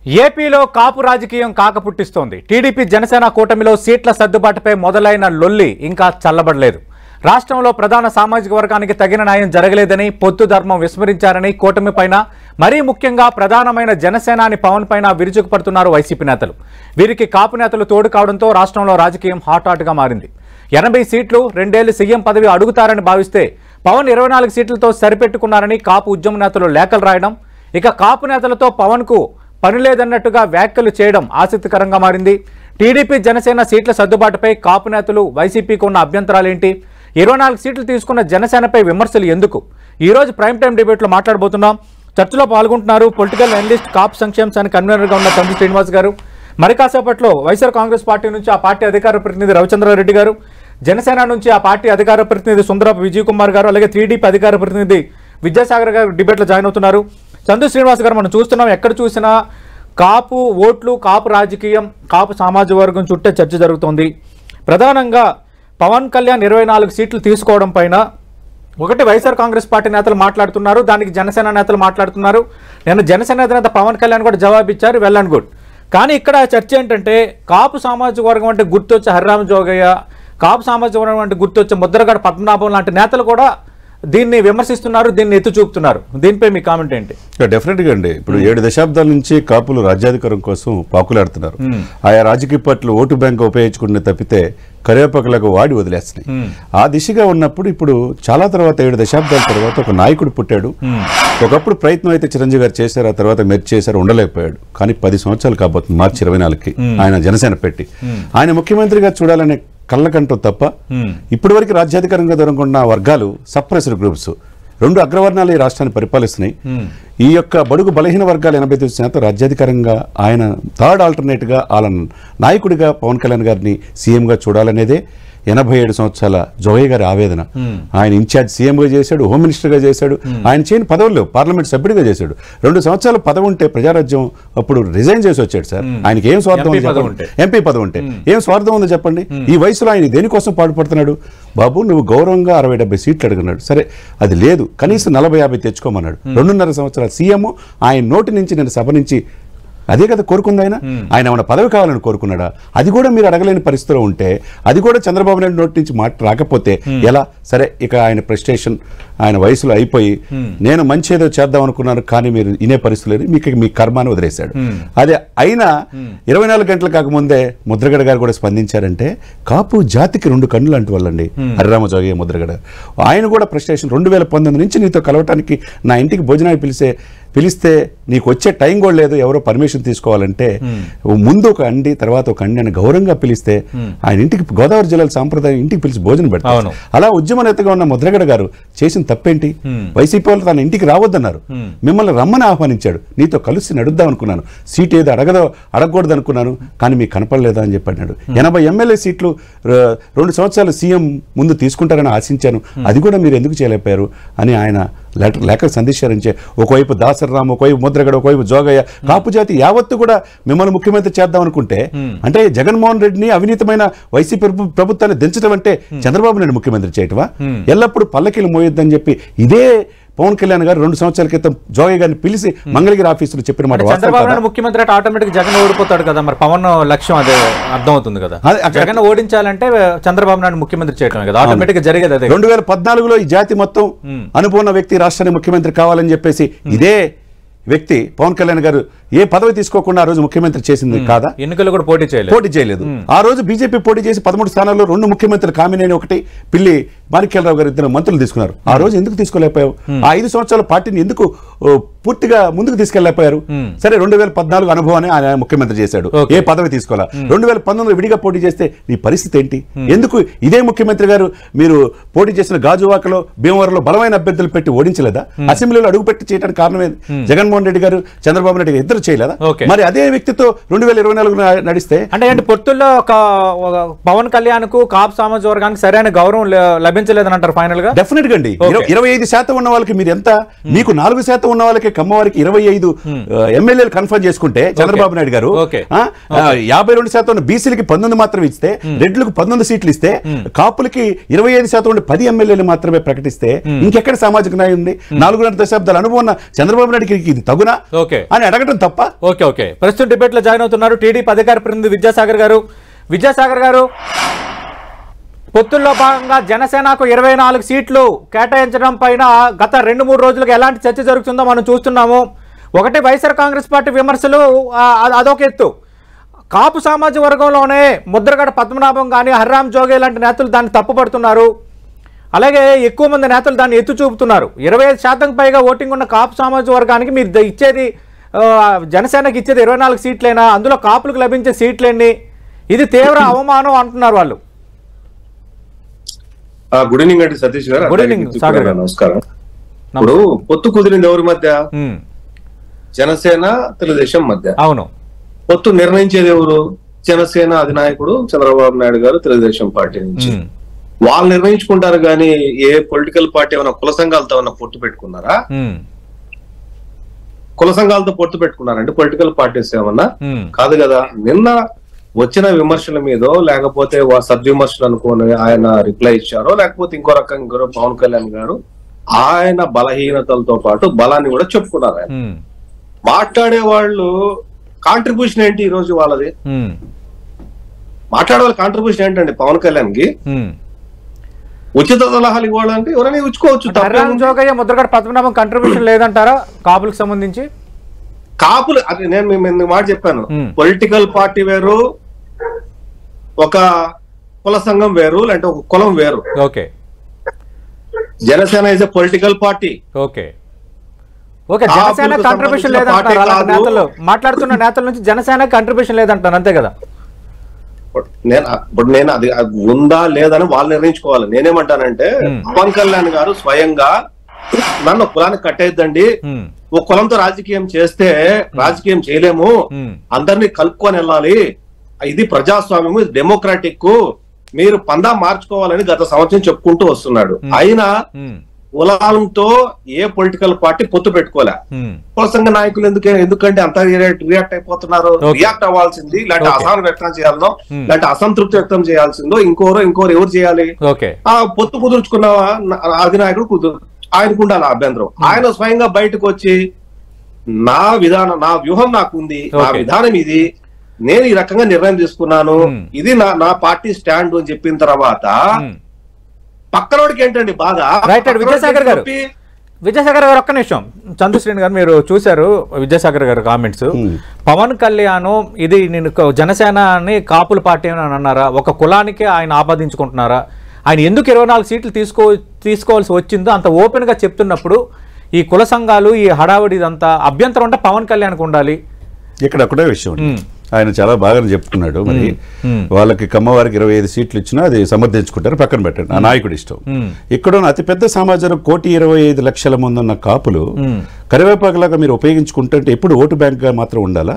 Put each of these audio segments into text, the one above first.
ఏపీలో కాపు రాజకీయం కాకపుట్టిస్తోంది. టీడీపీ జనసేన కూటమిలో సీట్ల సర్దుబాటుపై మొదలైన లొల్లి ఇంకా చల్లబడలేదు. రాష్ట్రంలో ప్రధాన సామాజిక వర్గానికి తగిన న్యాయం జరగలేదని, పొత్తు ధర్మం విస్మరించారని కూటమి పైన, మరీ ముఖ్యంగా ప్రధానమైన జనసేనాని పవన్ పైన విరుచుకుపడుతున్నారు వైసీపీ నేతలు. వీరికి కాపు నేతలు తోడు కావడంతో రాష్ట్రంలో రాజకీయం హాట్గా మారింది. 80 సీట్లు, 2 ఏళ్లు సీఎం పదవి అడుగుతారని భావిస్తే పవన్ 24 సీట్లతో సరిపెట్టుకున్నారని కాపు ఉద్యమ నేతలు లేఖలు రాయడం, ఇక కాపు నేతలతో పవన్ కు పని లేదన్నట్టుగా వ్యాఖ్యలు చేయడం ఆసక్తికరంగా మారింది. టీడీపీ జనసేన సీట్ల సర్దుబాటుపై కాపు నేతలు, వైసీపీకి ఉన్న అభ్యంతరాలేంటి? 24 సీట్లు తీసుకున్న జనసేనపై విమర్శలు ఎందుకు? ఈ రోజు ప్రైమ్ టైం డిబేట్లో మాట్లాడబోతున్నాం. చర్చలో పాల్గొంటున్నారు పొలిటికల్ అనలిస్ట్, కాపు సంక్షేమ సంఘ కన్వీనర్గా ఉన్న తండ్రి శ్రీనివాస్ గారు. మరి కాసేపట్లో వైఎస్ఆర్ కాంగ్రెస్ పార్టీ నుంచి ఆ పార్టీ అధికార ప్రతినిధి రవిచంద్రారెడ్డి గారు, జనసేన నుంచి ఆ పార్టీ అధికార ప్రతినిధి సుందరపు విజయ్ కుమార్ గారు, అలాగే టీడీపీ అధికార ప్రతినిధి విద్యాసాగర్ గారు డిబేట్లో జాయిన్ అవుతున్నారు. చందు శ్రీనివాస్ గారు, మనం చూస్తున్నాం ఎక్కడ చూసినా కాపు ఓట్లు, కాపు రాజకీయం, కాపు సామాజిక వర్గం చుట్టే చర్చ జరుగుతోంది. ప్రధానంగా పవన్ కళ్యాణ్ 24 సీట్లు తీసుకోవడం పైన ఒకటి వైఎస్ఆర్ కాంగ్రెస్ పార్టీ నేతలు మాట్లాడుతున్నారు, దానికి జనసేన నేతలు మాట్లాడుతున్నారు. నేను జనసేన నేత పవన్ కళ్యాణ్ కూడా జవాబిచ్చారు, వెల్ అండ్ గుడ్. కానీ ఇక్కడ చర్చ ఏంటంటే, కాపు సామాజిక వర్గం అంటే గుర్తొచ్చే హరిరామ జోగయ్య, కాపు సామాజిక వర్గం అంటే గుర్తొచ్చే ముద్రగడ పద్మనాభం లాంటి నేతలు కూడా దీన్ని విమర్శిస్తున్నారు, దీన్ని ఎత్తు చూపుతున్నారు. దీనిపై మీ కామెంట్ ఏంటి? డెఫినెట్గా అండి, ఇప్పుడు 7 దశాబ్దాల నుంచి కాపులు రాజ్యాధికారం కోసం పాకులాడుతున్నారు. ఆయా రాజకీయ పార్టీలు ఓటు బ్యాంక్ ఉపయోగించుకుంటే తప్పితే కరివేపాకులకు వాడి వదిలేస్తున్నాయి. ఆ దిశగా ఉన్నప్పుడు ఇప్పుడు చాలా తర్వాత 7 దశాబ్దాల తర్వాత ఒక నాయకుడు పుట్టాడు. ఒకప్పుడు ప్రయత్నం అయితే చిరంజీవి గారు చేశారు, ఆ తర్వాత మెర్జ్ చేశారు, ఉండలేకపోయాడు. కానీ 10 సంవత్సరాలు కాబోతుంది మార్చి 24కి ఆయన జనసేన పెట్టి. ఆయన ముఖ్యమంత్రిగా చూడాలనే కళ్ళకంటూ తప్ప ఇప్పటి వరకు రాజ్యాధికారంగా దొరకకుండా వర్గాలు, సప్రెస్డ్ గ్రూప్స్, 2 అగ్రవర్ణాలు ఈ రాష్ట్రాన్ని పరిపాలిస్తున్నాయి. ఈ యొక్క బడుగు బలహీన వర్గాలు 89% రాజ్యాధికారంగా ఆయన థర్డ్ ఆల్టర్నేట్గా వాళ్ళ నాయకుడిగా పవన్ కళ్యాణ్ గారిని సీఎంగా చూడాలనేదే 87 సంవత్సరాల జోగయ్య గారి ఆవేదన. ఆయన ఇన్ఛార్జ్ సీఎంగా చేశాడు, హోమ్ మినిస్టర్గా చేశాడు, ఆయన చేయని పదవులు పార్లమెంట్ సభ్యుడిగా చేశాడు. 2 సంవత్సరాల పదవి ఉంటే ప్రజారాజ్యం అప్పుడు రిజైన్ చేసి వచ్చాడు సార్. ఆయనకి ఏం స్వార్థం ఉంది? ఎంపీ పదవి ఉంటే ఏం స్వార్థం ఉంది చెప్పండి? ఈ వయసులో ఆయన దేనికోసం పాటుపడుతున్నాడు? బాబు, నువ్వు గౌరవంగా 60-70 సీట్లు అడుగున్నాడు, సరే అది లేదు, కనీసం 40-50 తెచ్చుకోమన్నాడు. 2.5 సంవత్సరాల సీఎం ఆయన నోటి నుంచి, నేను సభ నుంచి అదే కదా కోరుకుంది. ఆయన ఏమైనా పదవి కావాలని కోరుకున్నాడా? అది కూడా మీరు అడగలేని పరిస్థితిలో ఉంటే, అది కూడా చంద్రబాబు నాయుడు నోటి నుంచి మాట రాకపోతే ఎలా? సరే, ఇక ఆయన ప్రెస్టేషన్ ఆయన వయసులో అయిపోయి, నేను మంచి ఏదో చేద్దాం అనుకున్నాను కానీ మీరు ఇనే పరిస్థితి లేదు, మీకు మీ కర్మాన్ని వదిలేశాడు. అదే అయినా 24 గంటలు కాకముందే ముద్రగడ గారు కూడా స్పందించారంటే, కాపు జాతికి 2 కన్నులు అంటూ వాళ్ళండి హరిరామ జోగయ్య ముద్రగడ. ఆయన కూడా ప్రెస్టేషన్ 2019 నుంచి నీతో కలవటానికి నా ఇంటికి భోజనానికి పిలిస్తే నీకు వచ్చే టైం కూడా లేదు, ఎవరో పర్మిషన్ తీసుకోవాలంటే ముందు ఒక అండి, తర్వాత ఒక అండి అని గౌరవంగా పిలిస్తే ఆయన ఇంటికి, గోదావరి జిల్లాల సాంప్రదాయం, ఇంటికి పిలిచి భోజనం పెడతారు. అలా ఉద్యమ నేతగా ఉన్న ముద్రగడ గారు చేసిన తప్పేంటి? వైసీపీ వాళ్ళు తన ఇంటికి రావద్దన్నారు, మిమ్మల్ని రమ్మని ఆహ్వానించాడు, నీతో కలిసి నడుద్దాం అనుకున్నాను, సీట్ ఏదో అడగకూడదు అనుకున్నాను, కానీ మీకు కనపడలేదా అని చెప్పాడు. 80 ఎమ్మెల్యే సీట్లు 2 సంవత్సరాలు సీఎం ముందు తీసుకుంటారని ఆశించాను, అది కూడా మీరు ఎందుకు చేయలేకపోయారు అని ఆయన లేఖ సందేశారించే, ఒకవైపు దాసరామ్, ఒకవైపు ముద్రగడ, ఒకవైపు జోగయ్య, కాపు జాతి యావత్తు కూడా మిమ్మల్ని ముఖ్యమంత్రి చేద్దాం అనుకుంటే, అంటే జగన్మోహన్ రెడ్డిని అవినీతమైన వైసీపీ ప్రభుత్వాన్ని దించడం అంటే చంద్రబాబు నాయుడు ముఖ్యమంత్రి చేయటమా? ఎల్లప్పుడూ పల్లకీలు మోయొద్దని చెప్పి ఇదే పవన్ కళ్యాణ్ గారు 2 సంవత్సరాల క్రితం జోగయ్య గారిని పిలిచి మంగళగిరి ఆఫీసులో చెప్పిన మాట. చంద్రబాబు నాయుడు ముఖ్యమంత్రి అంటే ఆటోమేటిక్ జగన్ ఓడిపోతాడు కదా, మరి పవన్ లక్ష్యం అదే అర్థం అవుతుంది కదా. జగన్ ఓడించాలంటే చంద్రబాబు నాయుడు ముఖ్యమంత్రి చేయటమే కదా ఆటోమేటిక్ గా జరిగేది. అదే 2014లో ఈ జాతి మొత్తం అనుకున్న వ్యక్తి రాష్ట్రానికి ముఖ్యమంత్రి కావాలని చెప్పేసి ఇదే వ్యక్తి పవన్ కళ్యాణ్ గారు ఏ పదవి తీసుకోకుండా ఆ రోజు ముఖ్యమంత్రి చేసింది కాదా? ఎన్నికలు కూడా పోటీ చేయలేదు. ఆ రోజు బీజేపీ పోటీ చేసి 13 స్థానాల్లో 2 ముఖ్యమంత్రులు, కామినేని ఒకటి, పిల్లి మాణిక్యాలరావు గారు 2 మంత్రులు తీసుకున్నారు. ఆ రోజు ఎందుకు తీసుకోలేకపోయావు? ఆ 5 సంవత్సరాల పార్టీని ఎందుకు పూర్తిగా ముందుకు తీసుకెళ్లేకపోయారు? సరే, 2014 అనుభవాన్ని ఆయన ముఖ్యమంత్రి చేశాడు, ఏ పదవి తీసుకోవాలా. 2019లో విడిగా పోటీ చేస్తే నీ పరిస్థితి ఏంటి? ఎందుకు ఇదే ముఖ్యమంత్రి గారు మీరు పోటీ చేసిన గాజువాకలో, భీమవరంలో బలమైన అభ్యర్థులు పెట్టి ఓడించలేదా? అసెంబ్లీలో అడుగుపెట్టి చేయడానికి కారణమేది? జగన్మోహన్ రెడ్డి గారు, చంద్రబాబు నాయుడు ఇద్దరు చేయలేదా? మరి అదే వ్యక్తితో 2024 నడిస్తే అంటే పొత్తుల్లో పవన్ కళ్యాణ్ కు, కాపు సామాజిక వర్గానికి సరైన గౌరవం లభించలేదని అంటారు ఫైనల్ గా? డెఫినెట్ గా అండి. 25% ఉన్న వాళ్ళకి మీరు ఎంత, మీకు 4% ఉన్న వాళ్ళకి, కమ్మవారికి 25 ఎమ్మెల్యేలు కన్ఫర్మ్ చేసుకుంటే చంద్రబాబు నాయుడు గారు 52% ఉన్న బీసీలకి 19 మాత్రం ఇస్తే, రెడ్లకు 19 సీట్లు ఇస్తే, కాపులకి 25% ఉండి 10 ఎమ్మెల్యేలు మాత్రమే ప్రకటిస్తే ఇంకెక్కడ సామాజిక న్యాయం ఉంది? 4.5 దశాబ్దాల అనుభవం ఉన్న చంద్రబాబు నాయుడికి ఇది తగునా అని అడగడం తప్ప. తప్ప. ఓకే ఓకే ప్రస్తుతం డిబేట్ లో జాయిన్ అవుతున్నారు టీడీపీ అధికార ప్రతినిధి విద్యాసాగర్ గారు. విద్యాసాగర్ గారు, పొత్తుల్లో భాగంగా జనసేనకు 24 సీట్లు కేటాయించడం పైన గత 2-3 రోజులుగా ఎలాంటి చర్చ జరుగుతుందో మనం చూస్తున్నాము. ఒకటి వైఎస్ఆర్ కాంగ్రెస్ పార్టీ విమర్శలు, అదొక ఎత్తు. కాపు సామాజిక వర్గంలోనే ముద్రగడ పద్మనాభం కానీ హర్రామ్ జోగే లాంటి నేతలు దాన్ని తప్పుపడుతున్నారు. అలాగే ఎక్కువ మంది నేతలు దాన్ని ఎత్తు చూపుతున్నారు. 25% పైగా ఓటింగ్ ఉన్న కాపు సామాజిక వర్గానికి మీరు ఇచ్చేది, జనసేనకి ఇచ్చేది 24 సీట్లేనా? అందులో కాపులకు లభించే సీట్లేని? ఇది తీవ్ర అవమానం అంటున్నారు వాళ్ళు. గుడ్ ఈవినింగ్ అండి సతీష్ గారు. గుడ్ ఈవినింగ్ సాగర్ గారు. నమస్కారం. ఇప్పుడు పొత్తు కుదిరింది ఎవరి మధ్య? జనసేన తెలుగుదేశం మధ్య. అవును. పొత్తు నిర్ణయించేది ఎవరు? జనసేన అధినాయకుడు చంద్రబాబు నాయుడు గారు తెలుగుదేశం పార్టీ నుంచి. వాళ్ళు నిర్ణయించుకుంటారు కానీ ఏ పొలిటికల్ పార్టీ ఏమైనా కుల సంఘాలతో ఏమైనా పొత్తు పెట్టుకున్నారా? కుల సంఘాలతో పొత్తు పెట్టుకున్నారంటే పొలిటికల్ పార్టీస్ ఏమన్నా? కాదు కదా. నిన్న వచ్చిన విమర్శల మీద లేకపోతే సద్విమర్శలు అనుకోని ఆయన రిప్లై ఇచ్చారో, లేకపోతే ఇంకో రకంగా పవన్ కళ్యాణ్ గారు ఆయన బలహీనతలతో పాటు బలాన్ని కూడా చెప్పుకున్నారు. ఆయన మాట్లాడే వాళ్ళు కాంట్రిబ్యూషన్ ఏంటి ఈ రోజు వాళ్ళది? మాట్లాడే వాళ్ళ కాంట్రిబ్యూషన్ ఏంటండి? పవన్ కళ్యాణ్ కి ఉచిత సలహాలు ఇవ్వాలంటే ఎవరైనా ఇచ్చుకోవచ్చు. ముద్రగడ పద్మనాభం కాంట్రిబ్యూషన్ లేదంటారా కాపులకు సంబంధించి? కాపులు అది నేను మాట చెప్పాను. పొలిటికల్ పార్టీ వేరు, ఒక కుల సంఘం వేరు, లేదంటే ఒక కులం వేరు. Okay. Janasena is a political party. Okay okay. Janasena contribution లేదంటారు నేతలు, మాట్లాడుతున్న నేతల నుంచి జనసేన కాంట్రిబ్యూషన్ లేదంటారు, అంతే కదా? నేను అది ఉందా లేదని వాళ్ళు నిర్ణయించుకోవాలి. నేనేమంటానంటే పవన్ కళ్యాణ్ గారు స్వయంగా నన్ను కులానికి కట్టేద్దండి, ఒక కులంతో రాజకీయం చేస్తే రాజకీయం చేయలేము, అందరినీ కలుపుకొని వెళ్ళాలి, ఇది ప్రజాస్వామ్యము, ఇది డెమోక్రాటిక్, మీరు పందా మార్చుకోవాలని గత సంవత్సరం చెప్పుకుంటూ వస్తున్నాడు. అయినా కులాలతో ఏ పొలిటికల్ పార్టీ పొత్తు పెట్టుకోలే. కుల సంఘ నాయకులు ఎందుకంటే అంత రియాక్ట్ అయిపోతున్నారు? రియాక్ట్ అవ్వాల్సింది, ఇలాంటి అసహనం వ్యక్తం చేయాలనో, ఇలాంటి అసంతృప్తి వ్యక్తం చేయాల్సిందో ఇంకోరు ఎవరు చేయాలి? ఆ పొత్తు కుదుర్చుకున్న అధినాయకుడు ఆయనకు ఉండాలి అభ్యంతరం. ఆయన స్వయంగా బయటకు వచ్చి నా విధానం, నా వ్యూహం నాకుంది, నా విధానం ఇది, నేను ఈ రకంగా నిర్ణయం తీసుకున్నాను, ఇది నా పార్టీ స్టాండ్ అని చెప్పిన తర్వాత పక్కనోడికి ఏంటండి బాధ? విద్యాసాగర్ గారు ఒక్క నిమిషం. చంద్రశ్రేణి గారు, మీరు చూశారు విద్యాసాగర్ గారు కామెంట్స్. పవన్ కళ్యాణ్ ఇది నేను జనసేన అని కాపుల పార్టీ అని అన్నారా? ఒక కులానికి ఆయన ఆపాదించుకుంటున్నారా? ఆయన ఎందుకు 24 సీట్లు తీసుకోవాల్సి వచ్చిందో అంత ఓపెన్ గా చెప్తున్నప్పుడు ఈ కుల సంఘాలు, ఈ హడావిడి ఇదంతా అభ్యంతరం అంటే పవన్ కళ్యాణ్కి ఉండాలి. ఇక్కడ ఒకటే విషయం, ఆయన చాలా బాగా చెప్పుకున్నాడు. మరి వాళ్ళకి కమ్మవారికి 25 సీట్లు ఇచ్చినా అది సమర్థించుకుంటారు, పక్కన పెట్టండి, ఆ నాయకుడి ఇష్టం. ఇక్కడ అతిపెద్ద సమాజం 1,25,00,000 మంది ఉన్న కాపులు కరివేపాకులాగా మీరు ఉపయోగించుకుంటే ఎప్పుడు ఓటు బ్యాంక్ గా మాత్రం ఉండాలా?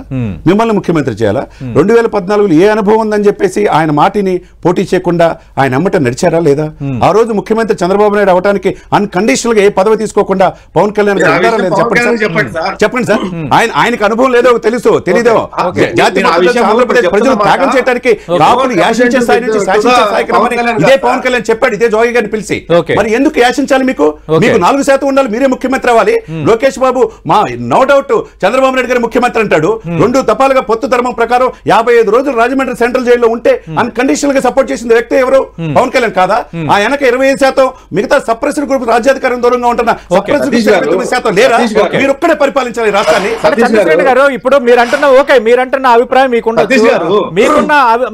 మిమ్మల్ని ముఖ్యమంత్రి చేయాలా? 2014లో ఏ అనుభవం ఉందని చెప్పేసి ఆయన మాటిని పోటీ చేయకుండా ఆయన అమ్మట నడిచారా లేదా? ఆ రోజు ముఖ్యమంత్రి చంద్రబాబు నాయుడు అవడానికి అన్కండిషనల్ గా ఏ పదవి తీసుకోకుండా పవన్ కళ్యాణ్ గారు ఉన్నారా లేదా? చెప్పండి సార్. ఆయనకు అనుభవం లేదో తెలుసు, తెలీదేమో. ఆంధ్రప్రదేశ్ ప్రజలు త్యాగం చేయడానికి కాపులు యాశించే స్థాయి నుంచి శాసించే స్థాయికి రమ్మని ఇదే పవన్ కళ్యాణ్ చెప్పాడు, ఇదే జోగి గారిని పిలిచి. మరి ఎందుకు యాశించాలి? మీకు 4% ఉండాలి, మీరే ముఖ్యమంత్రి అవ్వాలి. లోకేష్ బాబు మా నో డౌట్ చంద్రబాబు నాయుడు గారు ముఖ్యమంత్రి అంటాడు. 2 దఫాలుగా పొత్తు ధర్మం ప్రకారం 55 రోజులు రాజమండ్రి సెంట్రల్ జైల్లో ఉంటే అన్కండిషనల్ గా సపోర్ట్ చేసిన వ్యక్తి ఎవరు? పవన్ కళ్యాణ్ కాదా? ఆ వెనక 25% మిగతా సప్రెషన్ గ్రూప్ రాజ్యాధికారం దూరంగా ఉంటున్న సప్రెషన్ లేరా? మీరు ఒక్కడే పరిపాలించాలి రాష్ట్రాన్ని. ఇప్పుడు మీరంటున్న అభిప్రాయం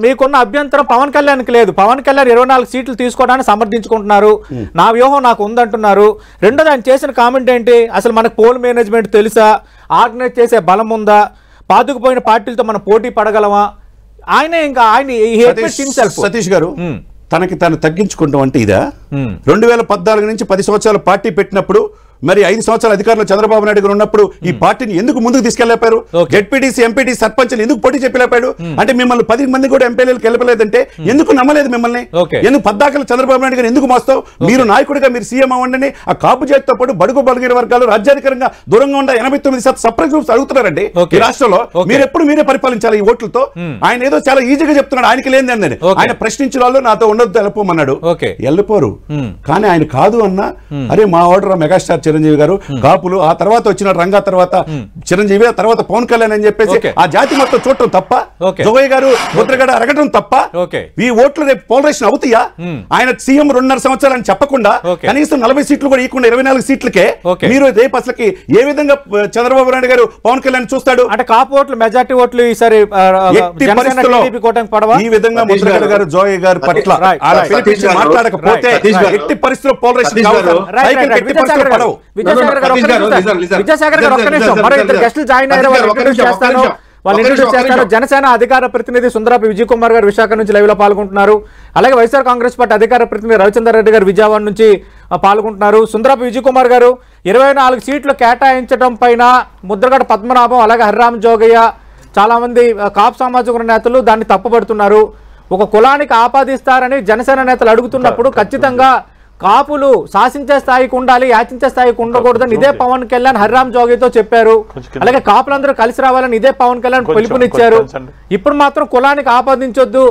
మీకున్న అభ్యంతరం పవన్ కళ్యాణ్ కి లేదు. పవన్ కళ్యాణ్ 24 సీట్లు తీసుకోవడానికి సమర్థించుకుంటున్నారు, నా వ్యూహం నాకు ఉందంటున్నారు. రెండోది ఆయన చేసిన కామెంట్ ఏంటి? అసలు మనకు పోల్ మేనేజ్మెంట్ తెలుసా? ఆర్గనైజ్ చేసే బలం ఉందా? పాతుకుపోయిన పార్టీలతో మనం పోటీ పడగలమా? సతీష్ గారు తనకి తాను తగ్గించుకుంటాం అంటే ఇదా? 2014 నుంచి 10 సంవత్సరాలు పార్టీ పెట్టినప్పుడు మరి 5 సంవత్సరాల అధికారులు చంద్రబాబు నాయుడు గారు ఉన్నప్పుడు ఈ పార్టీని ఎందుకు ముందుకు తీసుకెళ్లేపారు? జెడ్పీటీసీ, ఎంపీటీ, సర్పంచ్లు ఎందుకు పోటీ చెప్పలేపాడు? అంటే మిమ్మల్ని 10 మంది కూడా ఎంపీలకు వెళ్ళలేదంటే ఎందుకు నమ్మలేదు మిమ్మల్ని? ఎందుకు పద్దాకలు చంద్రబాబు నాయుడు గారు ఎందుకు మోస్తావు? మీరు నాయకుడిగా మీరు సీఎం అవ్వండి. ఆ కాపు జాతితో పాటు బడుగు బలగిన వర్గాలు రాజ్యాధికారంగా దూరంగా ఉన్న 89% సపరేట్ గ్రూప్స్ అడుగుతున్నారండి ఈ రాష్ట్రంలో. మీరు ఎప్పుడు మీరే పరిపాలించాలి ఈ ఓట్లతో. ఆయన ఏదో చాలా ఈజీగా చెప్తున్నాడు, ఆయనకి లేదని. ఆయన ప్రశ్నించిన వాళ్ళు నాతో ఉండొద్దు వెళ్ళిపోమన్నాడు, వెళ్ళిపోరు. కానీ ఆయన కాదు అన్నా, అరే మా ఓడర్ మెగాస్టార్ చిరంజీవి గారు కాపులు, ఆ తర్వాత వచ్చిన రంగా తర్వాత చిరంజీవి, ఆ తర్వాత పవన్ కళ్యాణ్ అని చెప్పేసి ఆ జాతి మొత్తం చూడటం తప్ప, జోగయ్య గారు ముద్రగడ అరగడం తప్ప, ఈ ఓట్లు రేపు పోలరైజేషన్ అవుతాయా? ఆయన సీఎం 2.5 సంవత్సరాలు అని చెప్పకుండా కనీసం 40 సీట్లు కూడా ఇవ్వకుండా 24 సీట్లకే మీరు రేపు అసలుకి ఏ విధంగా చంద్రబాబు నాయుడు గారు పవన్ కళ్యాణ్ చూస్తాడు? అంటే కాపు ఓట్లు మెజార్టీ ఓట్లు ఈసారి ఈ విధంగా ముద్రగడ గారు జోగయ్య గారి పట్ల మాట్లాడకపోతే ఎట్టి పరిస్థితుల్లో పోలరైజేషన్ విద్యాసాగర్ గారు ఒక్క నిమిషం, మరో ఇద్దరు గెస్టులు జాయిన్ అయ్యారు, వాళ్ళు ఇంట్రడ్యూస్ చేస్తారు. జనసేన అధికార ప్రతినిధి సుందరపు విజయ్ కుమార్ గారు విశాఖ నుంచి లైవ్ లో పాల్గొంటున్నారు. అలాగే వైఎస్ఆర్ కాంగ్రెస్ పార్టీ అధికార ప్రతినిధి రవిచంద్ర రెడ్డి గారు విజయవాడ నుంచి పాల్గొంటున్నారు. సుందరపు విజయ్ కుమార్ గారు 24 సీట్లు కేటాయించడం పైన ముద్రగడ పద్మనాభం, అలాగే హరిరామ్ జోగయ్య, చాలా మంది కాపు సామాజిక వర్గ నేతలు దాన్ని తప్పుపడుతున్నారు. ఒక కులానికి ఆపాదిస్తారని జనసేన నేతలు అడుగుతున్నప్పుడు ఖచ్చితంగా కాపులు శాసించే స్థాయికి ఉండాలి, యాచించే స్థాయికి ఉండకూడదని ఇదే పవన్ కళ్యాణ్ హరిరామ్ జోగితో చెప్పారు. అలాగే కాపులందరూ కలిసి రావాలని ఇదే పవన్ కళ్యాణ్ పిలుపునిచ్చారు. ఇప్పుడు మాత్రం కులానికి ఆపాదించొద్దు,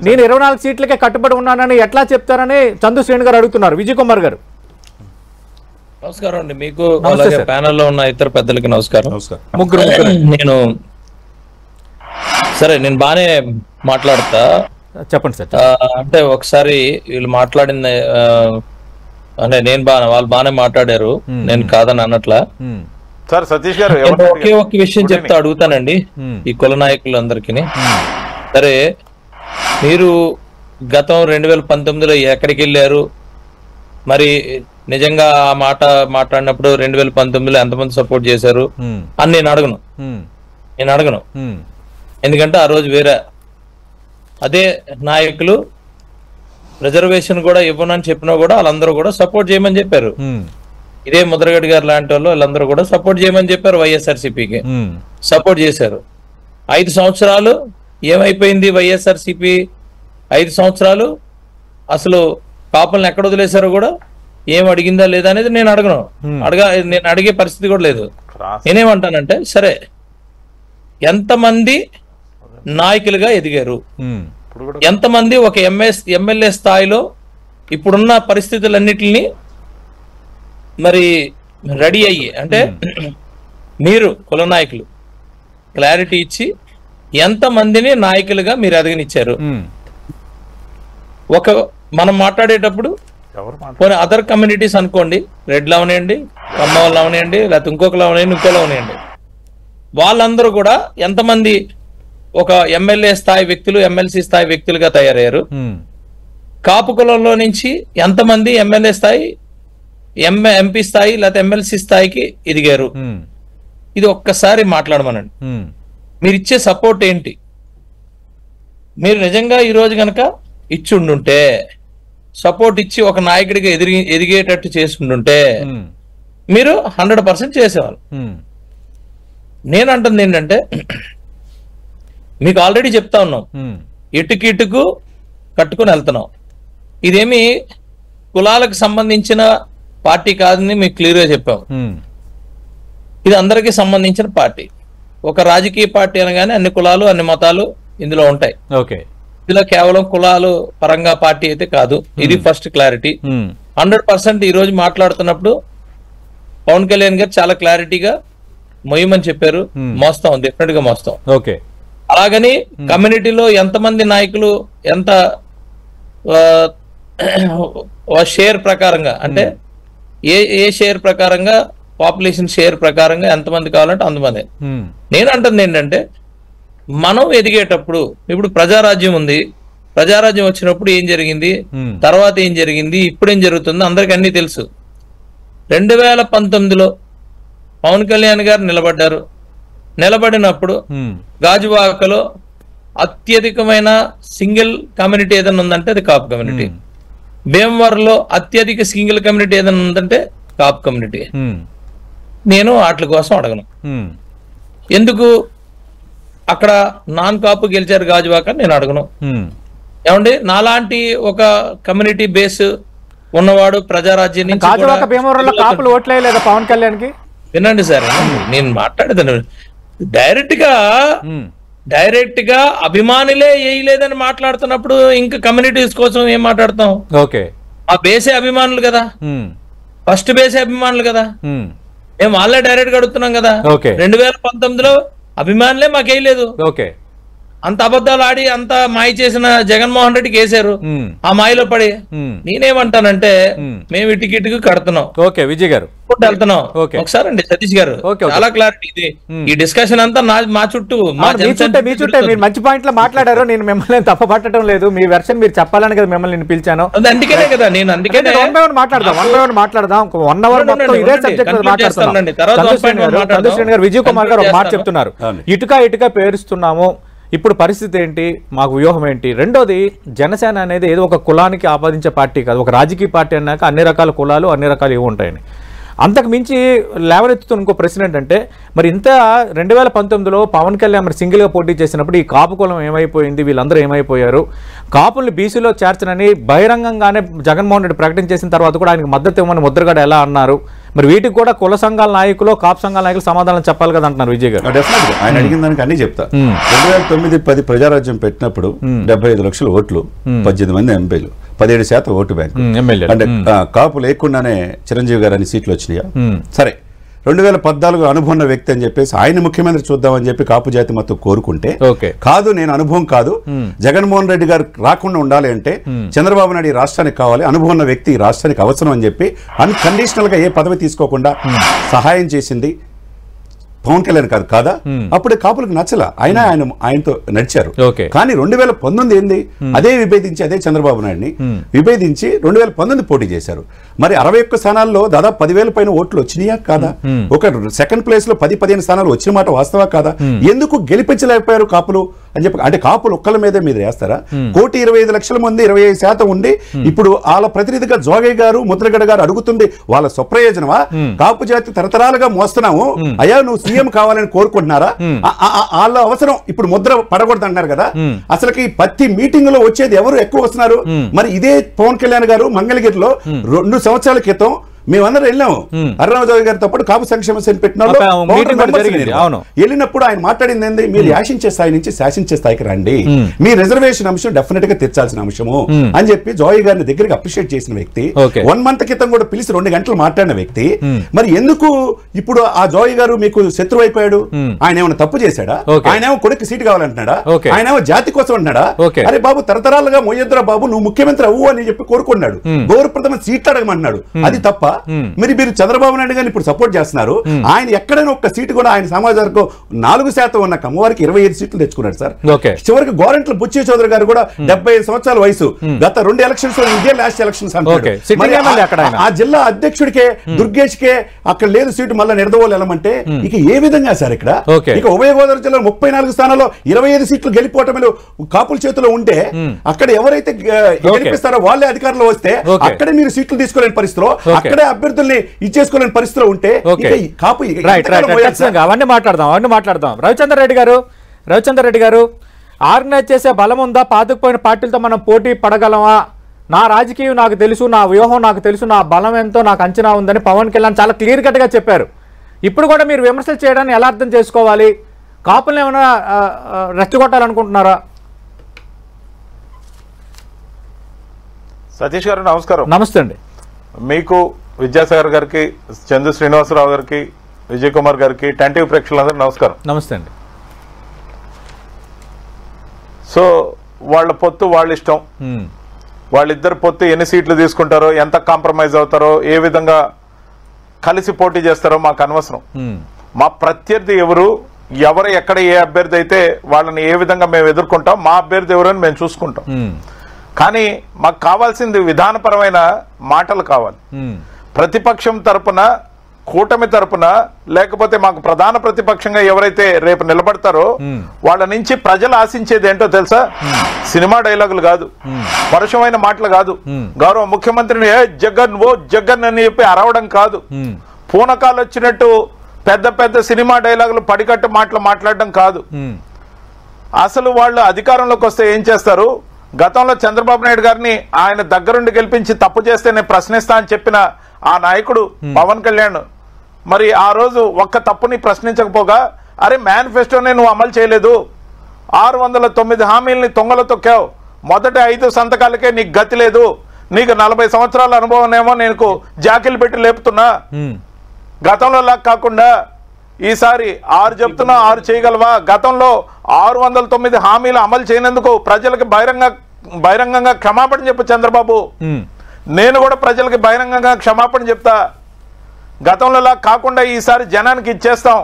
నేను 24 సీట్లకే కట్టుబడి ఉన్నానని ఎట్లా చెప్తారని చందు శ్రేణి గారు అడుగుతున్నారు. విజయ్ కుమార్ గారు నమస్కారం అండి. మీకు ప్యానెల్లో ఉన్న ఇతర పెద్దలకి నమస్కారం. ముగ్గురు నేను బానే మాట్లాడతా, చెప్పండి సార్. అంటే ఒకసారి వీళ్ళు మాట్లాడింది అంటే వాళ్ళు బానే మాట్లాడారు, నేను కాదని అన్నట్లా. సార్ సతీష్ గారు ఒకే ఒక్క విషయం చెప్తా అడుగుతానండి ఈ కుల నాయకులందరికీ. సరే, మీరు గతం 2019లో ఎక్కడికి వెళ్ళారు? మరి నిజంగా ఆ మాట మాట్లాడినప్పుడు 2019లో ఎంతమంది సపోర్ట్ చేశారు అని నేను అడగను. ఎందుకంటే ఆ రోజు వేరే అదే నాయకులు రిజర్వేషన్ కూడా ఇవ్వనని చెప్పినా కూడా వాళ్ళందరూ కూడా సపోర్ట్ చేయమని చెప్పారు. ఇదే ముద్రగడ్డి గారు లాంటి వాళ్ళు వాళ్ళందరూ కూడా సపోర్ట్ చేయమని చెప్పారు. వైఎస్ఆర్సీపీకి సపోర్ట్ చేశారు. 5 సంవత్సరాలు ఏమైపోయింది వైఎస్ఆర్సీపీ? 5 సంవత్సరాలు అసలు కాపులను ఎక్కడ వదిలేశారో కూడా ఏం అడిగిందా లేదా అనేది నేను నేను అడిగే పరిస్థితి కూడా లేదు. నేనేమంటానంటే, సరే ఎంతమంది నాయకులుగా ఎదిగారు, ఎంతమంది ఒక ఎమ్మెల్యే స్థాయిలో ఇప్పుడున్న పరిస్థితులన్నిటిని మరి రెడీ అయ్యి, అంటే మీరు కుల నాయకులు క్లారిటీ ఇచ్చి ఎంతమందిని నాయకులుగా మీరు ఎదగనిచ్చారు? మనం మాట్లాడేటప్పుడు కొన్ని అదర్ కమ్యూనిటీస్ అనుకోండి, రెడ్లు అవనివ్వండి, కమ్మ వాళ్ళు అవనివ్వండి, లేకపోతే ఇంకోలా అవనివ్వండి, వాళ్ళందరూ కూడా ఎంతమంది ఒక ఎమ్మెల్యే స్థాయి వ్యక్తులు, ఎమ్మెల్సీ స్థాయి వ్యక్తులుగా తయారయ్యారు? కాపు కులంలో నుంచి ఎంతమంది ఎమ్మెల్యే స్థాయి, ఎంపీ స్థాయి లేకపోతే ఎమ్మెల్సీ స్థాయికి ఎదిగారు? ఇది ఒక్కసారి మాట్లాడమనండి. మీరు ఇచ్చే సపోర్ట్ ఏంటి? మీరు నిజంగా ఈరోజు కనుక ఇచ్చి ఉండుంటే, సపోర్ట్ ఇచ్చి ఒక నాయకుడిగా ఎదిగేటట్టు చేసి ఉండుంటే మీరు 100% చేసేవాళ్ళు. నేను అంటుంది ఏంటంటే, మీకు ఆల్రెడీ చెప్తా ఉన్నాం, ఇటుకు కట్టుకుని వెళ్తున్నాం. ఇదేమి కులాలకు సంబంధించిన పార్టీ కాదని మీకు క్లియర్ గా చెప్పాం. ఇది అందరికీ సంబంధించిన పార్టీ. ఒక రాజకీయ పార్టీ అనగానే అన్ని కులాలు, అన్ని మతాలు ఇందులో ఉంటాయి. ఇందులో కేవలం కులాలు పరంగా పార్టీ అయితే కాదు. ఇది ఫస్ట్ క్లారిటీ. 100% ఈ రోజు మాట్లాడుతున్నప్పుడు పవన్ కళ్యాణ్ గారు చాలా క్లారిటీగా మొయ్యమని చెప్పారు. మోస్తాం, డెఫినెట్ గా మోస్తాం. అలాగని కమ్యూనిటీలో ఎంతమంది నాయకులు ఎంత షేర్ ప్రకారంగా, అంటే ఏ షేర్ ప్రకారంగా, పాపులేషన్ షేర్ ప్రకారంగా ఎంతమంది కావాలంటే అంతమంది. నేను అంటుంది ఏంటంటే, మనం ఎదిగేటప్పుడు ఇప్పుడు ప్రజారాజ్యం ఉంది, ప్రజారాజ్యం వచ్చినప్పుడు ఏం జరిగింది, తర్వాత ఏం జరిగింది, ఇప్పుడు ఏం జరుగుతుందో అందరికి అన్ని తెలుసు. 2019లో పవన్ కళ్యాణ్ గారు నిలబడినప్పుడు గాజువాకలో అత్యధికమైన సింగిల్ కమ్యూనిటీ ఏదైనా ఉందంటే అది కాపు కమ్యూనిటీ. భీమవరంలో అత్యధిక సింగిల్ కమ్యూనిటీ ఏదైనా ఉందంటే కాపు కమ్యూనిటీ. నేను వాటి కోసం అడగను. ఎందుకు అక్కడ నాన్ కాపు గెలిచారు గాజువాక నేను అడగను. ఏమండి, నాలాంటి ఒక కమ్యూనిటీ బేస్ ఉన్నవాడు ప్రజారాజ్యం నుంచి పవన్ కళ్యాణ్ కి వినండి సార్, నేను మాట్లాడేదాను డైరెక్ట్ గా అభిమానులే వేయలేదని మాట్లాడుతున్నప్పుడు ఇంకా కమ్యూనిటీస్ కోసం ఏం మాట్లాడతాం? ఆ బేసే అభిమానులు కదా. ఫస్ట్ బేస్ అభిమానులు కదా, మేము వాళ్ళే డైరెక్ట్ గా అడుగుతున్నాం కదా. 2019లో అభిమానులే మాకేయలేదు. అంత అబద్ధాలు ఆడి అంత మాయ చేసిన జగన్మోహన్ రెడ్డికి వేసారు. ఆ మాయలో పడి నేనేమంటానంటే మేము ఇటుకి కడుతున్నాం. విజయ్ గారు వెళ్తున్నాం. ఒకసారి అండి సతీష్ గారు, చాలా క్లారిటీ ఇది. ఈ డిస్కషన్ అంతా మా చుట్టూ మీరు మంచి పాయింట్ లో మాట్లాడారు. నేను మిమ్మల్ని తప్పపట్టడం లేదు, మీ వెర్షన్ మీరు చెప్పాలని కదా మిమ్మల్ని నేను పిలిచాను. అందుకనే కదా నేను అందుకనే మాట్లాడదాం 1 అవర్ మొత్తం ఇదే సబ్జెక్ట్ మాట్లాడుతున్నాం. విజయ్ కుమార్ గారు ఒక మాట చెప్తున్నారు, ఇటుక పేరుస్తున్నాము, ఇప్పుడు పరిస్థితి ఏంటి, మాకు వ్యూహం ఏంటి? రెండోది, జనసేన అనేది ఏదో ఒక కులానికి ఆపాదించే పార్టీ కాదు, ఒక రాజకీయ పార్టీ అన్నాక అన్ని రకాల కులాలు అన్ని రకాలు ఇవి ఉంటాయని. అంతకు మించి లేవనెత్తుతున్న ఇంకో ప్రశ్న ఏంటంటే, మరి ఇంత 2019లో పవన్ కళ్యాణ్ మరి సింగిల్గా పోటీ చేసినప్పుడు ఈ కాపు కులం ఏమైపోయింది, వీళ్ళందరూ ఏమైపోయారు, కాపుల్ని బీసీలో చేర్చనని బహిరంగంగానే జగన్మోహన్ రెడ్డి ప్రకటన చేసిన తర్వాత కూడా ఆయనకు మద్దతు ఇవ్వమని ముద్రగడ ఎలా అన్నారు? మరి వీటికి కూడా కుల సంఘాల నాయకులు కాపు సంఘాల నాయకులు సమాధానం చెప్పాలి కదా అంటున్నారు విజయ్ గారు. డెఫినెట్గా ఆయన అడిగిన దానికి అన్ని చెప్తా. 2009-10 ప్రజారాజ్యం పెట్టినప్పుడు 75 లక్షల ఓట్లు, 18 మంది ఎంపీలు, 17% ఓటు బ్యాంక్, అంటే కాపు లేకుండానే చిరంజీవి గారు అన్ని సీట్లు వచ్చినాయా? సరే, 2014 అనుభవం ఉన్న వ్యక్తి అని చెప్పేసి ఆయన ముఖ్యమంత్రి చూద్దామని చెప్పి కాపు జాతి మొత్తం కోరుకుంటే, కాదు నేను అనుభవం కాదు, జగన్మోహన్ రెడ్డి గారు రాకుండా ఉండాలి అంటే చంద్రబాబు నాయుడు రాష్ట్రానికి కావాలి, అనుభవం ఉన్న వ్యక్తి రాష్ట్రానికి అవసరం అని చెప్పి అన్కండిషనల్ గా ఏ పదవి తీసుకోకుండా సహాయం చేసింది పవన్ కళ్యాణ్ కాదా? అప్పుడే కాపులకు నచ్చల, ఆయనతో నడిచారు. కానీ 2019 ఏంది, అదే విభేదించి అదే చంద్రబాబు నాయుడిని విభేదించి 2019 పోటీ చేశారు. మరి 61 స్థానాల్లో దాదాపు 10,000 పైన ఓట్లు వచ్చినాయా కాదా? ఒక సెకండ్ ప్లేస్ లో 10-15 స్థానాలు వచ్చిన మాట వాస్తవా కాదా? ఎందుకు గెలిపించలేకపోయారు కాపులు అని చెప్పి? అంటే కాపులు ఒక్కల మీదే మీరు వేస్తారా? 1,25,00,000 మంది 25% ఉండి ఇప్పుడు వాళ్ళ ప్రతినిధిగా జోగయ్య గారు ముద్రగడ గారు అడుగుతుంది వాళ్ళ స్వప్రయోజనమా? కాపు జాతి తరతరాలుగా మోస్తున్నాము, అయ్యా నువ్వు సీఎం కావాలని కోరుకుంటున్నారా? వాళ్ళ అవసరం ఇప్పుడు ముద్ర పడకూడదు అంటున్నారు కదా. అసలుకి ప్రతి మీటింగ్ లో వచ్చేది ఎవరు ఎక్కువ వస్తున్నారు? మరి ఇదే పవన్ కళ్యాణ్ గారు మంగళగిరిలో 2 సంవత్సరాల క్రితం మేమందరం వెళ్ళాము, హరిరామరావు గారితో పాటు కాపు సంక్షేమ సేన పెట్టిన వెళ్ళినప్పుడు ఆయన మాట్లాడింది ఏంది, మీరు యాశించే స్థాయి నుంచి శాసించే స్థాయికి రండి, మీ రిజర్వేషన్ అంశం డెఫినెట్ గా తెచ్చాల్సిన అంశము అని చెప్పి జోయ్ గారిని దగ్గరికి అప్రిషియేట్ చేసిన వ్యక్తి, 1 మంత్ క్రితం కూడా పిలిచి 2 గంటలు మాట్లాడిన వ్యక్తి. మరి ఎందుకు ఇప్పుడు ఆ జోయ్ గారు మీకు శత్రువు అయిపోయాడు? ఆయన ఏమైనా తప్పు చేశాడా? ఆయన ఏమో కొడుకు సీటు కావాలంటున్నాడా? ఆయన ఏమో జాతి కోసం అంటున్నాడా? అరే బాబు తరతరాలుగా మొయ్యద్రా బాబు నువ్వు ముఖ్యమంత్రి అవ్వు అని చెప్పి కోరుకున్నాడు, గౌరవప్రదమైన సీట్లు అడగమంటున్నాడు. అది తప్ప? మీరు చంద్రబాబు నాయుడు గారిని ఇప్పుడు సపోర్ట్ చేస్తున్నారు. ఆయన ఎక్కడైనా ఒక్క సీటు కూడా ఆయన సమాజ వర్గం 4% ఉన్న కమ్మవారికి 25 సీట్లు తెచ్చుకున్నాడు సార్. చివరికి గోరంట్ల బుచ్చి చౌదరి గారు కూడా 75 సంవత్సరాల వయసు, గత 2 ఎలక్షన్స్ ఇదే లాస్ట్ ఎలక్షన్స్ అంటారు. ఆ జిల్లా అధ్యక్షుడికే దుర్గేష్ కే అక్కడ లేదు సీటు, మళ్ళీ నిడదవోలు వెళ్ళమంటే ఇక ఏ విధంగా సార్? ఇక్కడ ఇక ఉభయ గోదావరి జిల్లా 34 స్థానాల్లో 25 సీట్లు గెలిపోవటంలో కాపుల చేతిలో ఉంటే అక్కడ ఎవరైతే గెలిపిస్తారో వాళ్ళే అధికారంలో వస్తే అక్కడే మీరు సీట్లు తీసుకోలేని పరిస్థితిలో, అక్కడే అభ్యర్థుల్ని ఇచ్చేసుకోలేని పరిస్థితిలో ఉంటే కాపు అవన్నీ మాట్లాడదాం. రవిచంద్ర రెడ్డి గారు ఆర్గనైజ్ చేసే బలం ఉందా? పాతుకుపోయిన పార్టీలతో మనం పోటీ పడగలమా? నా రాజకీయం నాకు తెలుసు, నా వ్యూహం నాకు తెలుసు, నా బలం ఎంతో నాకు అంచనా ఉందని పవన్ కళ్యాణ్ చాలా క్లియర్ కట్ గా చెప్పారు. ఇప్పుడు కూడా మీరు విమర్శలు చేయడాన్ని ఎలా అర్థం చేసుకోవాలి? కాపుల్ని ఏమైనా రెచ్చగొట్టాలనుకుంటున్నారా? సతీష్ గారు నమస్కారం. నమస్తే అండి. మీకు, విద్యాసాగర్ గారికి, చందు శ్రీనివాసరావు గారికి, విజయ్ కుమార్ గారికి, టెంటివ్ ప్రేక్షకులందరూ నమస్కారం. నమస్తే అండి. సో వాళ్ళ పొత్తు వాళ్ళ ఇష్టం, వాళ్ళిద్దరు పొత్తు ఎన్ని సీట్లు తీసుకుంటారో, ఎంత కాంప్రమైజ్ అవుతారో, ఏ విధంగా కలిసి పోటీ చేస్తారో మాకు అనవసరం. మా ప్రత్యర్థి ఎవరు ఎక్కడ ఏ అభ్యర్థి అయితే వాళ్ళని ఏ విధంగా మేము ఎదుర్కొంటాం, మా అభ్యర్థి ఎవరు అని మేము చూసుకుంటాం. కానీ మాకు కావాల్సింది విధానపరమైన మాటలు కావాలి. ప్రతిపక్షం తరపున, కూటమి తరపున, లేకపోతే మాకు ప్రధాన ప్రతిపక్షంగా ఎవరైతే రేపు నిలబడతారో వాళ్ళ నుంచి ప్రజలు ఆశించేది ఏంటో తెలుసా? సినిమా డైలాగులు కాదు, పరుషమైన మాటలు కాదు, గౌరవ ముఖ్యమంత్రిని జగన్ ఓ జగన్ అని చెప్పి అరవడం కాదు, పూనకాలు వచ్చినట్టు పెద్ద పెద్ద సినిమా డైలాగులు పడికట్టు మాటలు మాట్లాడడం కాదు. అసలు వాళ్ళు అధికారంలోకి వస్తే ఏం చేస్తారు? గతంలో చంద్రబాబు నాయుడు గారిని ఆయన దగ్గరుండి గెలిపించి తప్పు చేస్తే నేను ప్రశ్నిస్తా అని చెప్పిన ఆ నాయకుడు పవన్ కళ్యాణ్ మరి ఆ రోజు ఒక్క తప్పుని ప్రశ్నించకపోగా, అరే మేనిఫెస్టోనే నువ్వు అమలు చేయలేదు, 609 హామీలని తొంగలో తొక్కావు, మొదటి 5 సంతకాలకే నీకు గతి లేదు, నీకు 40 సంవత్సరాల అనుభవం ఏమో నేను జాకిలు పెట్టి లేపుతున్నా, గతంలో లాగా కాకుండా ఈసారి 6 చెప్తున్నా 6 చేయగలవా? గతంలో 609 హామీలు అమలు చేయనందుకు ప్రజలకు బహిరంగంగా క్షమాపణ చెప్పు చంద్రబాబు. నేను కూడా ప్రజలకి బహిరంగంగా క్షమాపణ చెప్తా. గతంలో కాకుండా ఈసారి జనానికి ఇచ్చేస్తాం,